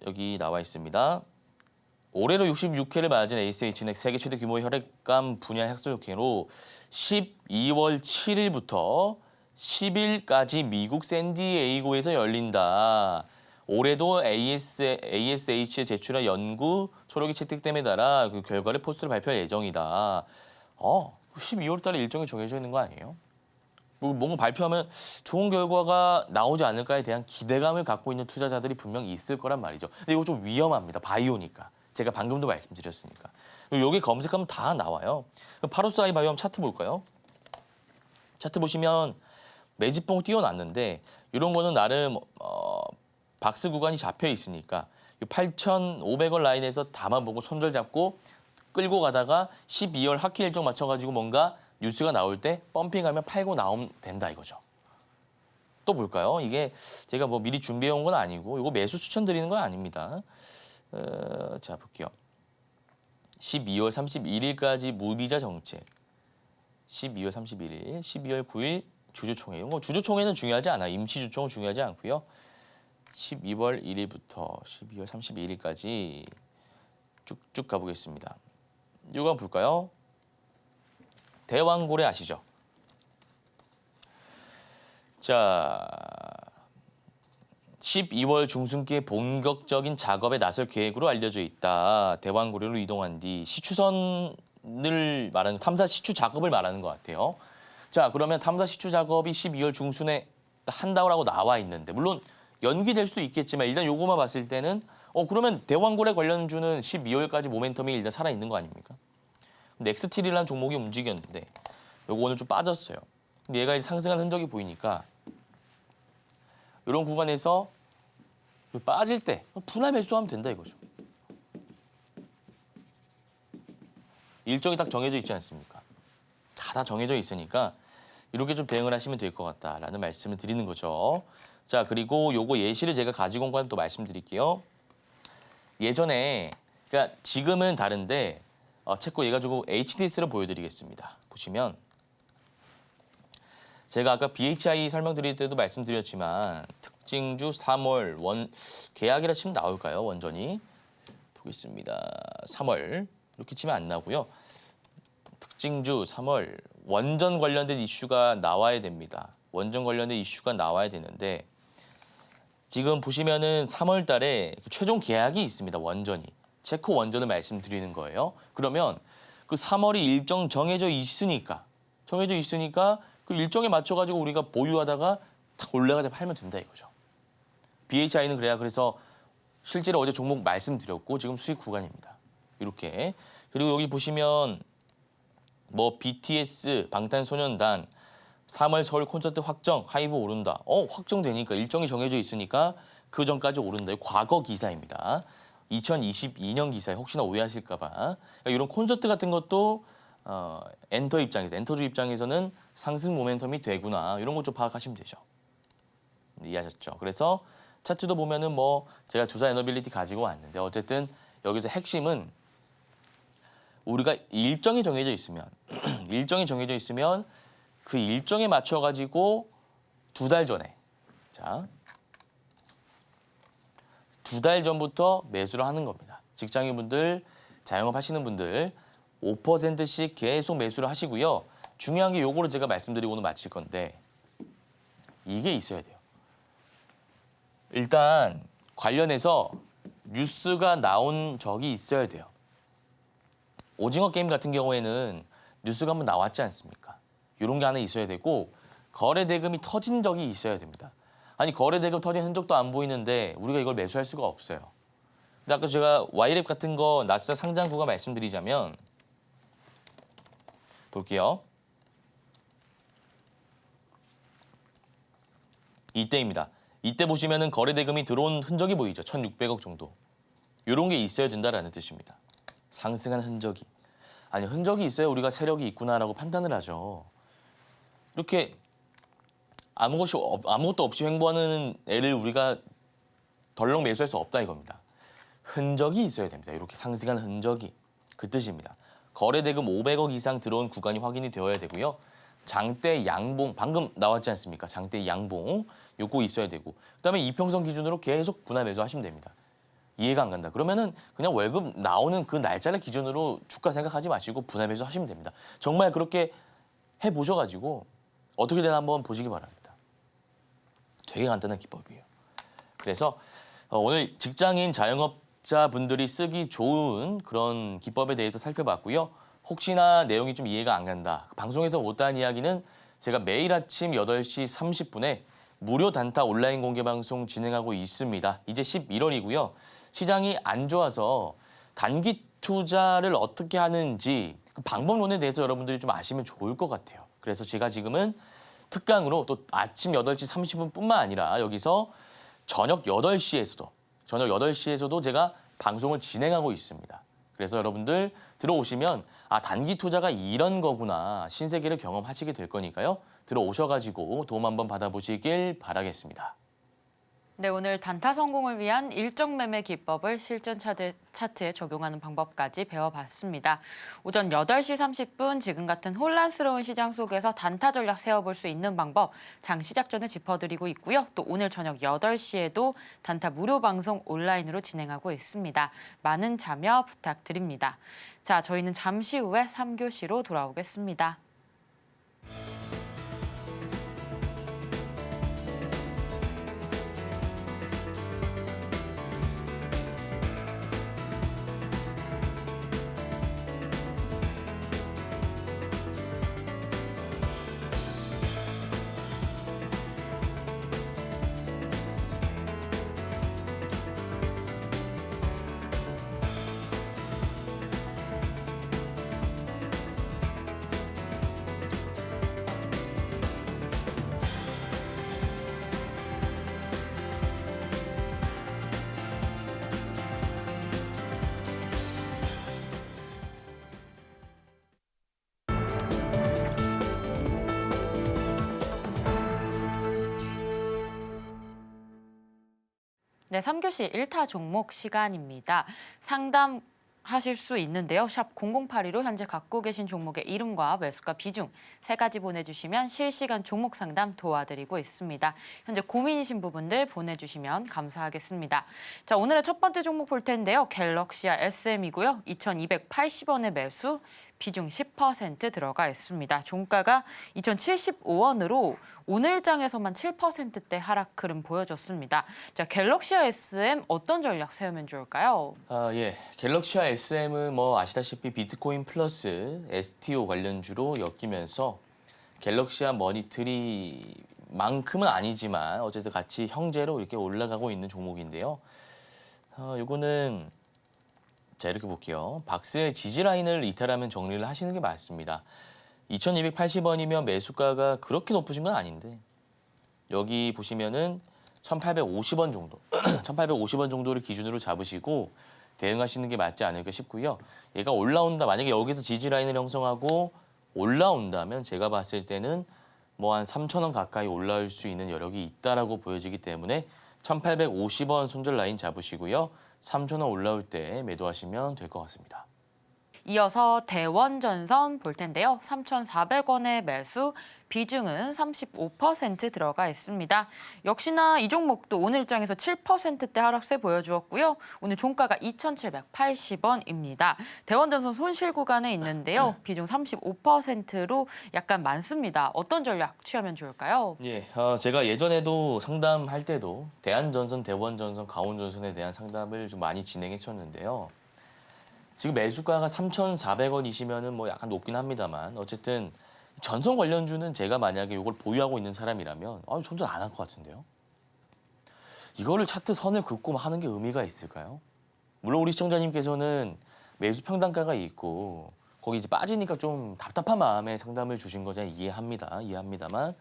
여기 나와 있습니다. 올해로 66회를 맞은 ACH는 세계 최대 규모의 혈액암 분야 약속회로 12월 7일부터 10일까지 미국 샌디에이고에서 열린다. 올해도 ASH에 제출한 연구 초록이 채택됨에 따라 그 결과를 포스트로 발표할 예정이다. 12월 달에 일정이 정해져 있는 거 아니에요? 뭔가 발표하면 좋은 결과가 나오지 않을까에 대한 기대감을 갖고 있는 투자자들이 분명히 있을 거란 말이죠. 근데 이거 좀 위험합니다. 바이오니까. 제가 방금도 말씀드렸으니까. 여기 검색하면 다 나와요. 파로스아이 바이오 한번 차트 볼까요? 차트 보시면 매집봉 띄워놨는데 이런 거는 나름 박스 구간이 잡혀 있으니까 8,500원 라인에서 담아보고 손절 잡고 끌고 가다가 12월 학기 일정 맞춰가지고 뭔가 뉴스가 나올 때 펌핑하면 팔고 나오면 된다 이거죠. 또 볼까요? 이게 제가 뭐 미리 준비해 온 건 아니고 이거 매수 추천드리는 건 아닙니다. 자 볼게요. 12월 31일까지 무비자 정책. 12월 31일, 12월 9일 주주총회. 이런 거 주주총회는 중요하지 않아요. 임시주총은 중요하지 않고요. 12월 1일부터 12월 31일까지 쭉쭉 가보겠습니다. 이거 한번 볼까요? 대왕고래 아시죠? 자, 12월 중순기에 본격적인 작업에 나설 계획으로 알려져 있다. 대왕고래로 이동한 뒤 시추선을 말하는 탐사 시추 작업을 말하는 것 같아요. 자, 그러면 탐사 시추 작업이 12월 중순에 한다고 나와 있는데 물론 연기될 수도 있겠지만 일단 요거만 봤을 때는 그러면 대왕고래 관련주는 12월까지 모멘텀이 일단 살아있는 거 아닙니까? 넥스틸이라는 종목이 움직였는데 요거 오늘 좀 빠졌어요. 근데 얘가 상승한 흔적이 보이니까 이런 구간에서 빠질 때 분할 매수하면 된다 이거죠. 일정이 딱 정해져 있지 않습니까? 다 정해져 있으니까 이렇게 좀 대응을 하시면 될 것 같다라는 말씀을 드리는 거죠. 자, 그리고 요거 예시를 제가 가지고 온 건 또 말씀드릴게요. 예전에, 그러니까 지금은 다른데 채코 얘 가지고 HDS를 보여드리겠습니다. 보시면 제가 아까 BHI 설명드릴 때도 말씀드렸지만 특징주 3월 계약이라 치면 나올까요? 원전이 보겠습니다. 3월 이렇게 치면 안 나고요. 특징주 3월 원전 관련된 이슈가 나와야 됩니다. 원전 관련된 이슈가 나와야 되는데 지금 보시면은 3월 달에 최종 계약이 있습니다. 원전이. 체코 원전을 말씀드리는 거예요. 그러면 그 3월이 일정 정해져 있으니까 그 일정에 맞춰가지고 우리가 보유하다가 탁 올라가다 팔면 된다 이거죠. BHI는 그래서 실제로 어제 종목 말씀드렸고 지금 수익 구간입니다. 이렇게. 그리고 여기 보시면 뭐 BTS, 방탄소년단, 3월 서울 콘서트 확정, 하이브 오른다. 확정되니까 일정이 정해져 있으니까 그 전까지 오른다. 이거 과거 기사입니다. 2022년 기사에 혹시나 오해하실까 봐. 그러니까 이런 콘서트 같은 것도 엔터주 입장에서는 상승 모멘텀이 되구나. 이런 것 좀 파악하시면 되죠. 이해하셨죠? 그래서 차트도 보면은 뭐 제가 두산 에너빌리티 가지고 왔는데 어쨌든 여기서 핵심은 우리가 일정이 정해져 있으면 그 일정에 맞춰 가지고 2달 전에 두 달 전부터 매수를 하는 겁니다. 직장인분들, 자영업 하시는 분들 5%씩 계속 매수를 하시고요. 중요한 게 요거를 제가 말씀드리고는 마칠 건데 이게 있어야 돼요. 일단 관련해서 뉴스가 나온 적이 있어야 돼요. 오징어 게임 같은 경우에는 뉴스가 한번 나왔지 않습니까? 이런 게 하나 있어야 되고 거래 대금이 터진 적이 있어야 됩니다. 아니 거래 대금 터진 흔적도 안 보이는데 우리가 이걸 매수할 수가 없어요. 근데 아까 제가 Y랩 같은 거 나스닥 상장 구간 말씀드리자면 볼게요. 이때입니다. 이때 보시면은 거래 대금이 들어온 흔적이 보이죠. 1,600억 정도. 이런 게 있어야 된다라는 뜻입니다. 상승한 흔적이. 아니 흔적이 있어야 우리가 세력이 있구나라고 판단을 하죠. 이렇게 아무것도 없이 횡보하는 애를 우리가 덜렁 매수할 수 없다 이겁니다. 흔적이 있어야 됩니다. 이렇게 상승한 흔적이. 그 뜻입니다. 거래 대금 500억 이상 들어온 구간이 확인이 되어야 되고요. 장대 양봉 방금 나왔지 않습니까? 장대 양봉 요거 있어야 되고 그다음에 이평선 기준으로 계속 분할 매수하시면 됩니다. 이해가 안 간다. 그러면은 그냥 월급 나오는 그 날짜를 기준으로 주가 생각하지 마시고 분할 매수하시면 됩니다. 정말 그렇게 해보셔가지고 어떻게 되나 한번 보시기 바랍니다. 되게 간단한 기법이에요. 그래서 오늘 직장인 자영업자분들이 쓰기 좋은 그런 기법에 대해서 살펴봤고요. 혹시나 내용이 좀 이해가 안 간다. 방송에서 못다한 이야기는 제가 매일 아침 8시 30분에 무료 단타 온라인 공개 방송 진행하고 있습니다. 이제 11월이고요. 시장이 안 좋아서 단기 투자를 어떻게 하는지 그 방법론에 대해서 여러분들이 좀 아시면 좋을 것 같아요. 그래서 제가 지금은 특강으로 또 아침 8시 30분뿐만 아니라 여기서 저녁 8시에서도 제가 방송을 진행하고 있습니다. 그래서 여러분들 들어오시면 단기 투자가 이런 거구나 신세계를 경험하시게 될 거니까요. 들어오셔가지고 도움 한번 받아보시길 바라겠습니다. 네, 오늘 단타 성공을 위한 일정 매매 기법을 실전 차트에 적용하는 방법까지 배워봤습니다. 오전 8시 30분 지금 같은 혼란스러운 시장 속에서 단타 전략 세워볼 수 있는 방법 장 시작 전에 짚어드리고 있고요. 또 오늘 저녁 8시에도 단타 무료 방송 온라인으로 진행하고 있습니다. 많은 참여 부탁드립니다. 자, 저희는 잠시 후에 3교시로 돌아오겠습니다. 네, 3교시 1타 종목 시간입니다. 상담하실 수 있는데요. 샵 0082로 현재 갖고 계신 종목의 이름과 매수가 비중 3가지 보내주시면 실시간 종목 상담 도와드리고 있습니다. 현재 고민이신 부분들 보내주시면 감사하겠습니다. 자, 오늘의 첫 번째 종목 볼 텐데요. 갤럭시아 SM이고요. 2,280원의 매수, 비중 10% 들어가 있습니다. 종가가 2,075원으로 오늘 장에서만 7%대 하락 흐름 보여줬습니다. 자, 갤럭시아 SM 어떤 전략 세우면 좋을까요? 예. 갤럭시아 SM은 뭐 아시다시피 비트코인 플러스 STO 관련주로 엮이면서 갤럭시아 머니트리만큼은 아니지만 어쨌든 같이 형제로 이렇게 올라가고 있는 종목인데요. 요거는 자, 이렇게 볼게요. 박스의 지지라인을 이탈하면 정리를 하시는 게 맞습니다. 2,280원이면 매수가가 그렇게 높으신 건 아닌데 여기 보시면은 1,850원 정도, 1,850원 정도를 기준으로 잡으시고 대응하시는 게 맞지 않을까 싶고요. 얘가 올라온다, 만약에 여기서 지지 라인을 형성하고 올라온다면 제가 봤을 때는 뭐 한 3,000원 가까이 올라올 수 있는 여력이 있다라고 보여지기 때문에 1,850원 손절 라인 잡으시고요. 3,000원 올라올 때 매도하시면 될 것 같습니다. 이어서 대원전선 볼 텐데요. 3,400원의 매수, 비중은 35% 들어가 있습니다. 역시나 이 종목도 오늘 장에서 7%대 하락세 보여주었고요. 오늘 종가가 2,780원입니다. 대원전선 손실 구간에 있는데요. 비중 35%로 약간 많습니다. 어떤 전략 취하면 좋을까요? 예, 제가 예전에도 상담할 때도 대한전선, 대원전선, 강원전선에 대한 상담을 좀 많이 진행했었는데요. 지금 매수가가 3,400원이시면은 뭐 약간 높긴 합니다만 어쨌든 전선 관련주는 제가 만약에 이걸 보유하고 있는 사람이라면 손절 안 할 것 같은데요. 이거를 차트 선을 긋고 하는 게 의미가 있을까요? 물론 우리 시청자님께서는 매수 평단가가 있고 거기 이제 빠지니까 좀 답답한 마음에 상담을 주신 거잖아요. 이해합니다만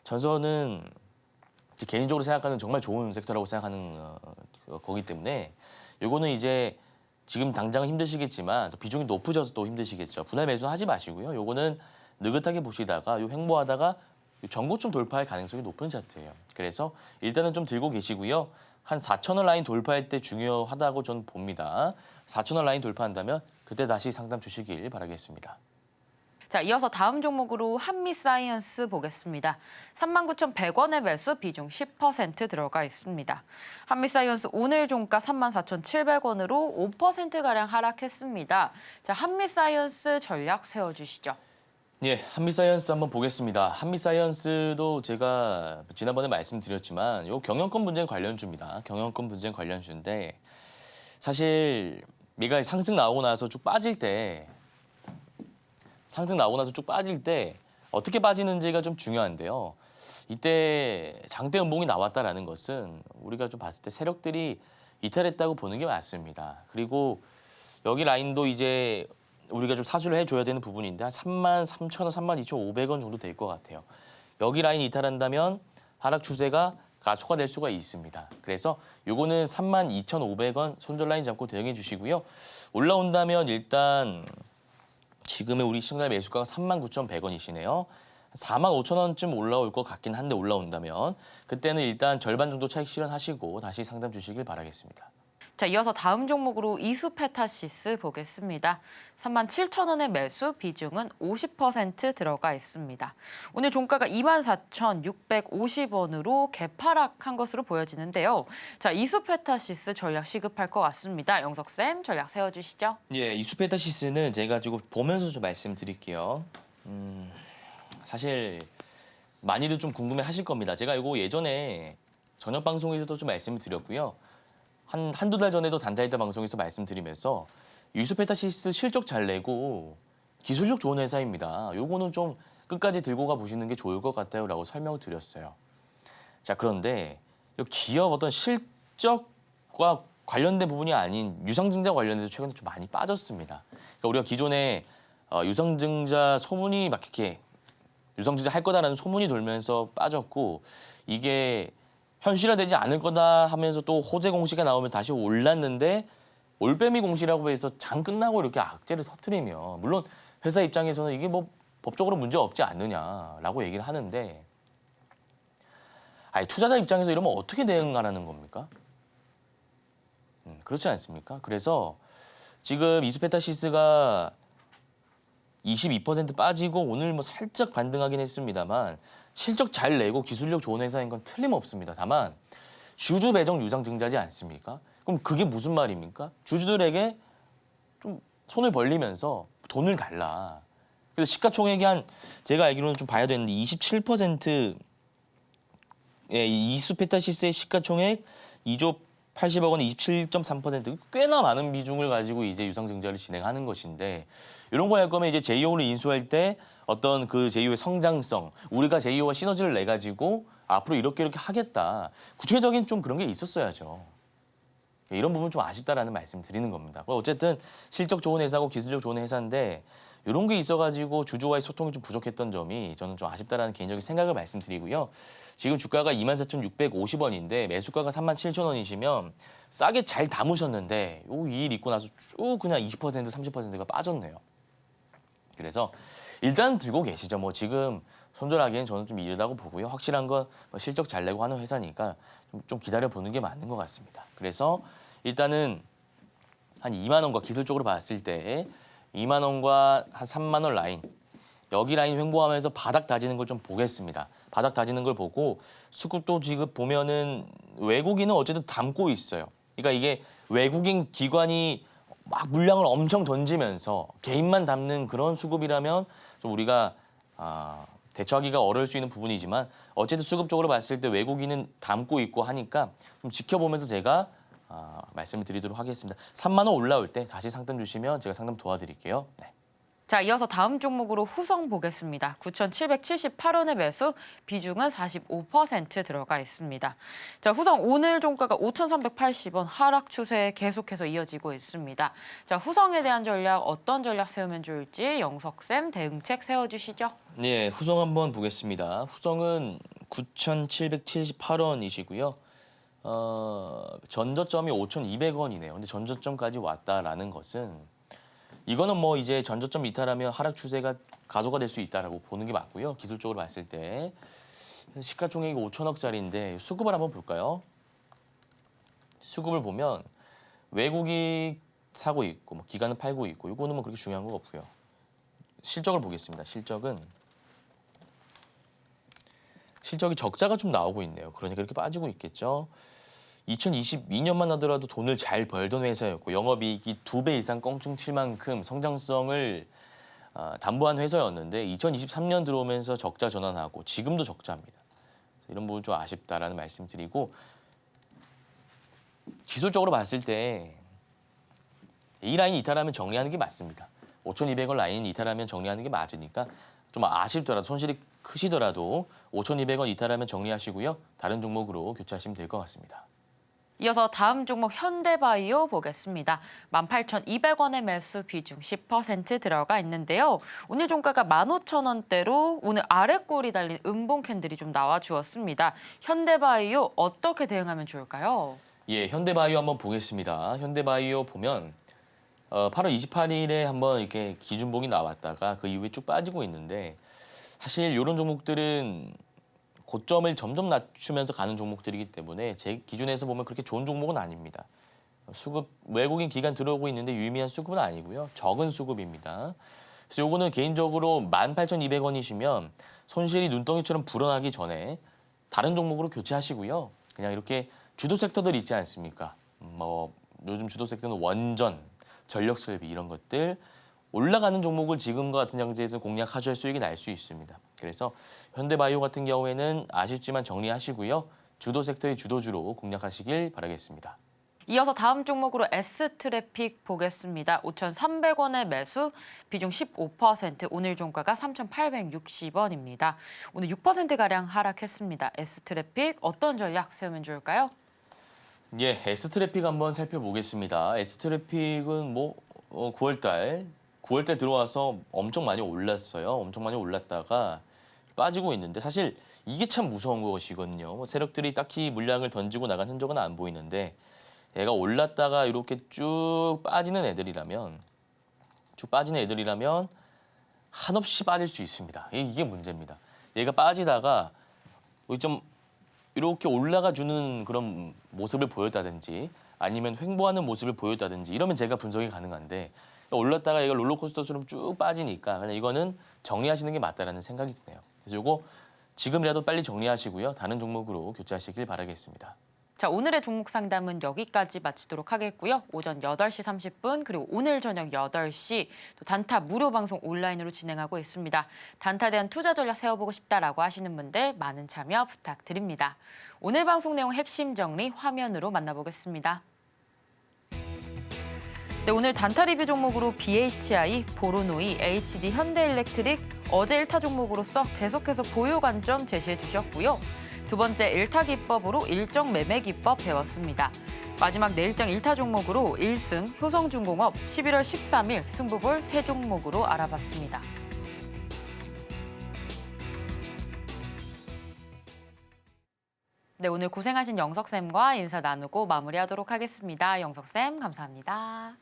전선은 개인적으로 생각하는 정말 좋은 섹터라고 생각하는 거기 때문에 요거는 이제 지금 당장은 힘드시겠지만 또 비중이 높아져서 또 힘드시겠죠. 분할 매수 하지 마시고요. 요거는 느긋하게 보시다가 요 횡보하다가 전고점 돌파할 가능성이 높은 차트예요. 그래서 일단은 좀 들고 계시고요. 한 4,000원 라인 돌파할 때 중요하다고 저는 봅니다. 4,000원 라인 돌파한다면 그때 다시 상담 주시길 바라겠습니다. 자, 이어서 다음 종목으로 한미사이언스 보겠습니다. 39,100원의 매수, 비중 10% 들어가 있습니다. 한미사이언스 오늘 종가 34,700원으로 5%가량 하락했습니다. 자, 한미사이언스 전략 세워주시죠. 예, 한미사이언스 한번 보겠습니다. 한미사이언스도 제가 지난번에 말씀드렸지만 요 경영권 분쟁 관련주입니다. 경영권 분쟁 관련주인데 사실 얘가 상승 나오고 나서 쭉 빠질 때 어떻게 빠지는지가 좀 중요한데요. 이때 장대 음봉이 나왔다라는 것은 우리가 좀 봤을 때 세력들이 이탈했다고 보는 게 맞습니다. 그리고 여기 라인도 이제 우리가 좀 사수를 해줘야 되는 부분인데 한 33,000원, 32,500원 정도 될 것 같아요. 여기 라인 이탈한다면 하락 추세가 가속화될 수가 있습니다. 그래서 요거는 32,500원 손절 라인 잡고 대응해 주시고요. 올라온다면 일단 지금의 우리 시청자 매수가가 39,100원이시네요. 45,000원쯤 올라올 것 같긴 한데 올라온다면 그때는 일단 절반 정도 차익 실현하시고 다시 상담 주시길 바라겠습니다. 자, 이어서 다음 종목으로 이수페타시스 보겠습니다. 37,000원의 매수, 비중은 50% 들어가 있습니다. 오늘 종가가 24,650원으로 개파락한 것으로 보여지는데요. 자, 이수페타시스 전략 시급할 것 같습니다. 영석쌤, 전략 세워주시죠. 예, 이수페타시스는 제가 지금 보면서 좀 말씀드릴게요. 사실 많이들 좀 궁금해하실 겁니다. 제가 이거 예전에 저녁 방송에서도 좀 말씀을 드렸고요. 한두 달 전에도 단타이다 방송에서 말씀드리면서 이수페타시스 실적 잘 내고 기술력 좋은 회사입니다. 요거는 좀 끝까지 들고 가 보시는 게 좋을 것 같아요 라고 설명을 드렸어요. 자, 그런데 기업 어떤 실적과 관련된 부분이 아닌 유상증자 관련해서 최근에 좀 많이 빠졌습니다. 그러니까 우리가 기존에 유상증자 소문이 막 이렇게 유상증자 할 거다라는 소문이 돌면서 빠졌고 이게 현실화되지 않을 거다 하면서 또 호재 공시가 나오면 다시 올랐는데 올빼미 공시라고 해서 장 끝나고 이렇게 악재를 터뜨리면 물론 회사 입장에서는 이게 뭐 법적으로 문제 없지 않느냐라고 얘기를 하는데 아니 투자자 입장에서 이러면 어떻게 대응하라는 겁니까? 그렇지 않습니까? 그래서 지금 이수페타시스가 22% 빠지고 오늘 뭐 살짝 반등하긴 했습니다만 실적 잘 내고 기술력 좋은 회사인 건 틀림없습니다. 다만 주주 배정 유상증자지 않습니까? 그럼 그게 무슨 말입니까? 주주들에게 좀 손을 벌리면서 돈을 달라. 그래서 시가총액이 한 제가 알기로는 좀 봐야 되는데 27%의 이수페타시스의 시가총액 2조 80억 원 27.3% 꽤나 많은 비중을 가지고 이제 유상증자를 진행하는 것인데 이런 거 할 거면 이제 제이오를 인수할 때 어떤 그 제이오의 성장성, 우리가 제이오와 시너지를 내 가지고 앞으로 이렇게 하겠다. 구체적인 좀 그런 게 있었어야죠. 이런 부분 좀 아쉽다라는 말씀 드리는 겁니다. 어쨌든 실적 좋은 회사고 기술력 좋은 회사인데 이런 게 있어가지고 주주와의 소통이 좀 부족했던 점이 저는 좀 아쉽다라는 개인적인 생각을 말씀드리고요. 지금 주가가 24,650원인데 매수가가 37,000원이시면 싸게 잘 담으셨는데 이 일 있고 나서 쭉 그냥 20% 30%가 빠졌네요. 그래서 일단 들고 계시죠. 뭐 지금 손절하기엔 저는 좀 이르다고 보고요. 확실한 건 실적 잘 내고 하는 회사니까 좀 기다려보는 게 맞는 것 같습니다. 그래서 일단은 한 2만 원과 기술적으로 봤을 때 2만 원과 한 3만 원 라인, 여기 라인 횡보하면서 바닥 다지는 걸 좀 보겠습니다. 바닥 다지는 걸 보고 수급도 지금 보면은 외국인은 어쨌든 담고 있어요. 그러니까 이게 외국인 기관이 막 물량을 엄청 던지면서 개인만 담는 그런 수급이라면 좀 우리가 대처하기가 어려울 수 있는 부분이지만 어쨌든 수급적으로 봤을 때 외국인은 담고 있고 하니까 좀 지켜보면서 제가 말씀을 드리도록 하겠습니다. 3만 원 올라올 때 다시 상담 주시면 제가 상담 도와드릴게요. 네. 자, 이어서 다음 종목으로 후성 보겠습니다. 9,778원의 매수, 비중은 45% 들어가 있습니다. 자, 후성 오늘 종가가 5,380원 하락 추세 계속해서 이어지고 있습니다. 자, 후성에 대한 전략 어떤 전략 세우면 좋을지 영석쌤 대응책 세워주시죠. 네, 후성 한번 보겠습니다. 후성은 9,778원이시고요. 전저점이 5,200원이네요. 근데 전저점까지 왔다라는 것은 이거는 뭐 이제 전저점 이탈하면 하락 추세가 가속화 될 수 있다라고 보는 게 맞고요. 기술적으로 봤을 때 시가총액이 5천억짜리인데 수급을 한번 볼까요? 수급을 보면 외국이 사고 있고 뭐 기관은 팔고 있고 이거는 뭐 그렇게 중요한 거 없고요. 실적을 보겠습니다. 실적이 적자가 좀 나오고 있네요. 그러니까 이렇게 빠지고 있겠죠. 2022년만 하더라도 돈을 잘 벌던 회사였고 영업이익이 2배 이상 껑충 튈 만큼 성장성을 담보한 회사였는데 2023년 들어오면서 적자 전환하고 지금도 적자입니다. 이런 부분 좀 아쉽다라는 말씀드리고 기술적으로 봤을 때 이 라인 이탈하면 정리하는 게 맞습니다. 5,200원 라인 이탈하면 정리하는 게 맞으니까 좀 아쉽더라도 손실이 크시더라도 5,200원 이탈하면 정리하시고요. 다른 종목으로 교체하시면 될 것 같습니다. 이어서 다음 종목 현대바이오 보겠습니다. 18,200원의 매수 비중 10% 들어가 있는데요. 오늘 종가가 15,000원대로 오늘 아래 꼴이 달린 음봉 캔들이 좀 나와주었습니다. 현대바이오 어떻게 대응하면 좋을까요? 예, 현대바이오 한번 보겠습니다. 현대바이오 보면 8월 28일에 한번 이렇게 기준봉이 나왔다가 그 이후에 쭉 빠지고 있는데 사실 이런 종목들은 고점을 점점 낮추면서 가는 종목들이기 때문에 제 기준에서 보면 그렇게 좋은 종목은 아닙니다. 수급 외국인 기관 들어오고 있는데 유의미한 수급은 아니고요. 적은 수급입니다. 그래서 요거는 개인적으로 18,200원이시면 손실이 눈덩이처럼 불어나기 전에 다른 종목으로 교체하시고요. 그냥 이렇게 주도 섹터들 있지 않습니까? 뭐 요즘 주도 섹터는 원전, 전력 설비 이런 것들 올라가는 종목을 지금과 같은 장세에서 공략하셔야 수익이 날 수 있습니다. 그래서 현대바이오 같은 경우에는 아쉽지만 정리하시고요. 주도 섹터의 주도주로 공략하시길 바라겠습니다. 이어서 다음 종목으로 S트래픽 보겠습니다. 5,300원의 매수, 비중 15%, 오늘 종가가 3,860원입니다. 오늘 6%가량 하락했습니다. S트래픽 어떤 전략 세우면 좋을까요? 예, S트래픽 한번 살펴보겠습니다. S트래픽은 뭐 9월달 들어와서 엄청 많이 올랐어요. 엄청 많이 올랐다가 빠지고 있는데 사실 이게 참 무서운 것이거든요. 뭐 세력들이 딱히 물량을 던지고 나간 흔적은 안 보이는데 얘가 올랐다가 이렇게 쭉 빠지는 애들이라면 한없이 빠질 수 있습니다. 이게 문제입니다. 얘가 빠지다가 좀 이렇게 올라가 주는 그런 모습을 보였다든지 아니면 횡보하는 모습을 보였다든지 이러면 제가 분석이 가능한데 올랐다가 얘가 롤러코스터처럼 쭉 빠지니까 그냥 이거는 정리하시는 게 맞다라는 생각이 드네요. 그래서 이거 지금이라도 빨리 정리하시고요. 다른 종목으로 교체하시길 바라겠습니다. 자, 오늘의 종목 상담은 여기까지 마치도록 하겠고요. 오전 8시 30분 그리고 오늘 저녁 8시 또 단타 무료 방송 온라인으로 진행하고 있습니다. 단타에 대한 투자 전략 세워보고 싶다라고 하시는 분들 많은 참여 부탁드립니다. 오늘 방송 내용 핵심 정리 화면으로 만나보겠습니다. 네, 오늘 단타 리뷰 종목으로 BHI, 보로노이, HD 현대일렉트릭 어제 1타 종목으로서 계속해서 보유 관점 제시해 주셨고요. 두 번째 1타 기법으로 일정 매매 기법 배웠습니다. 마지막 내일장 1타 종목으로 1승 효성중공업 11월 13일 승부볼 3종목으로 알아봤습니다. 네, 오늘 고생하신 영석쌤과 인사 나누고 마무리하도록 하겠습니다. 영석쌤, 감사합니다.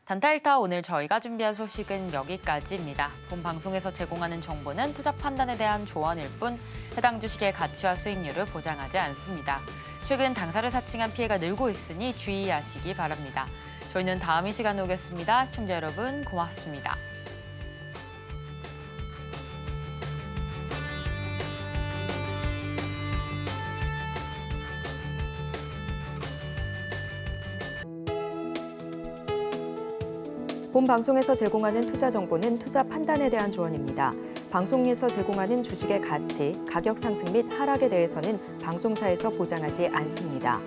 단타일타 오늘 저희가 준비한 소식은 여기까지입니다. 본 방송에서 제공하는 정보는 투자 판단에 대한 조언일 뿐 해당 주식의 가치와 수익률을 보장하지 않습니다. 최근 당사를 사칭한 피해가 늘고 있으니 주의하시기 바랍니다. 저희는 다음 이 시간에 오겠습니다. 시청자 여러분, 고맙습니다. 본 방송에서 제공하는 투자 정보는 투자 판단에 대한 조언입니다. 방송에서 제공하는 주식의 가치, 가격 상승 및 하락에 대해서는 방송사에서 보장하지 않습니다.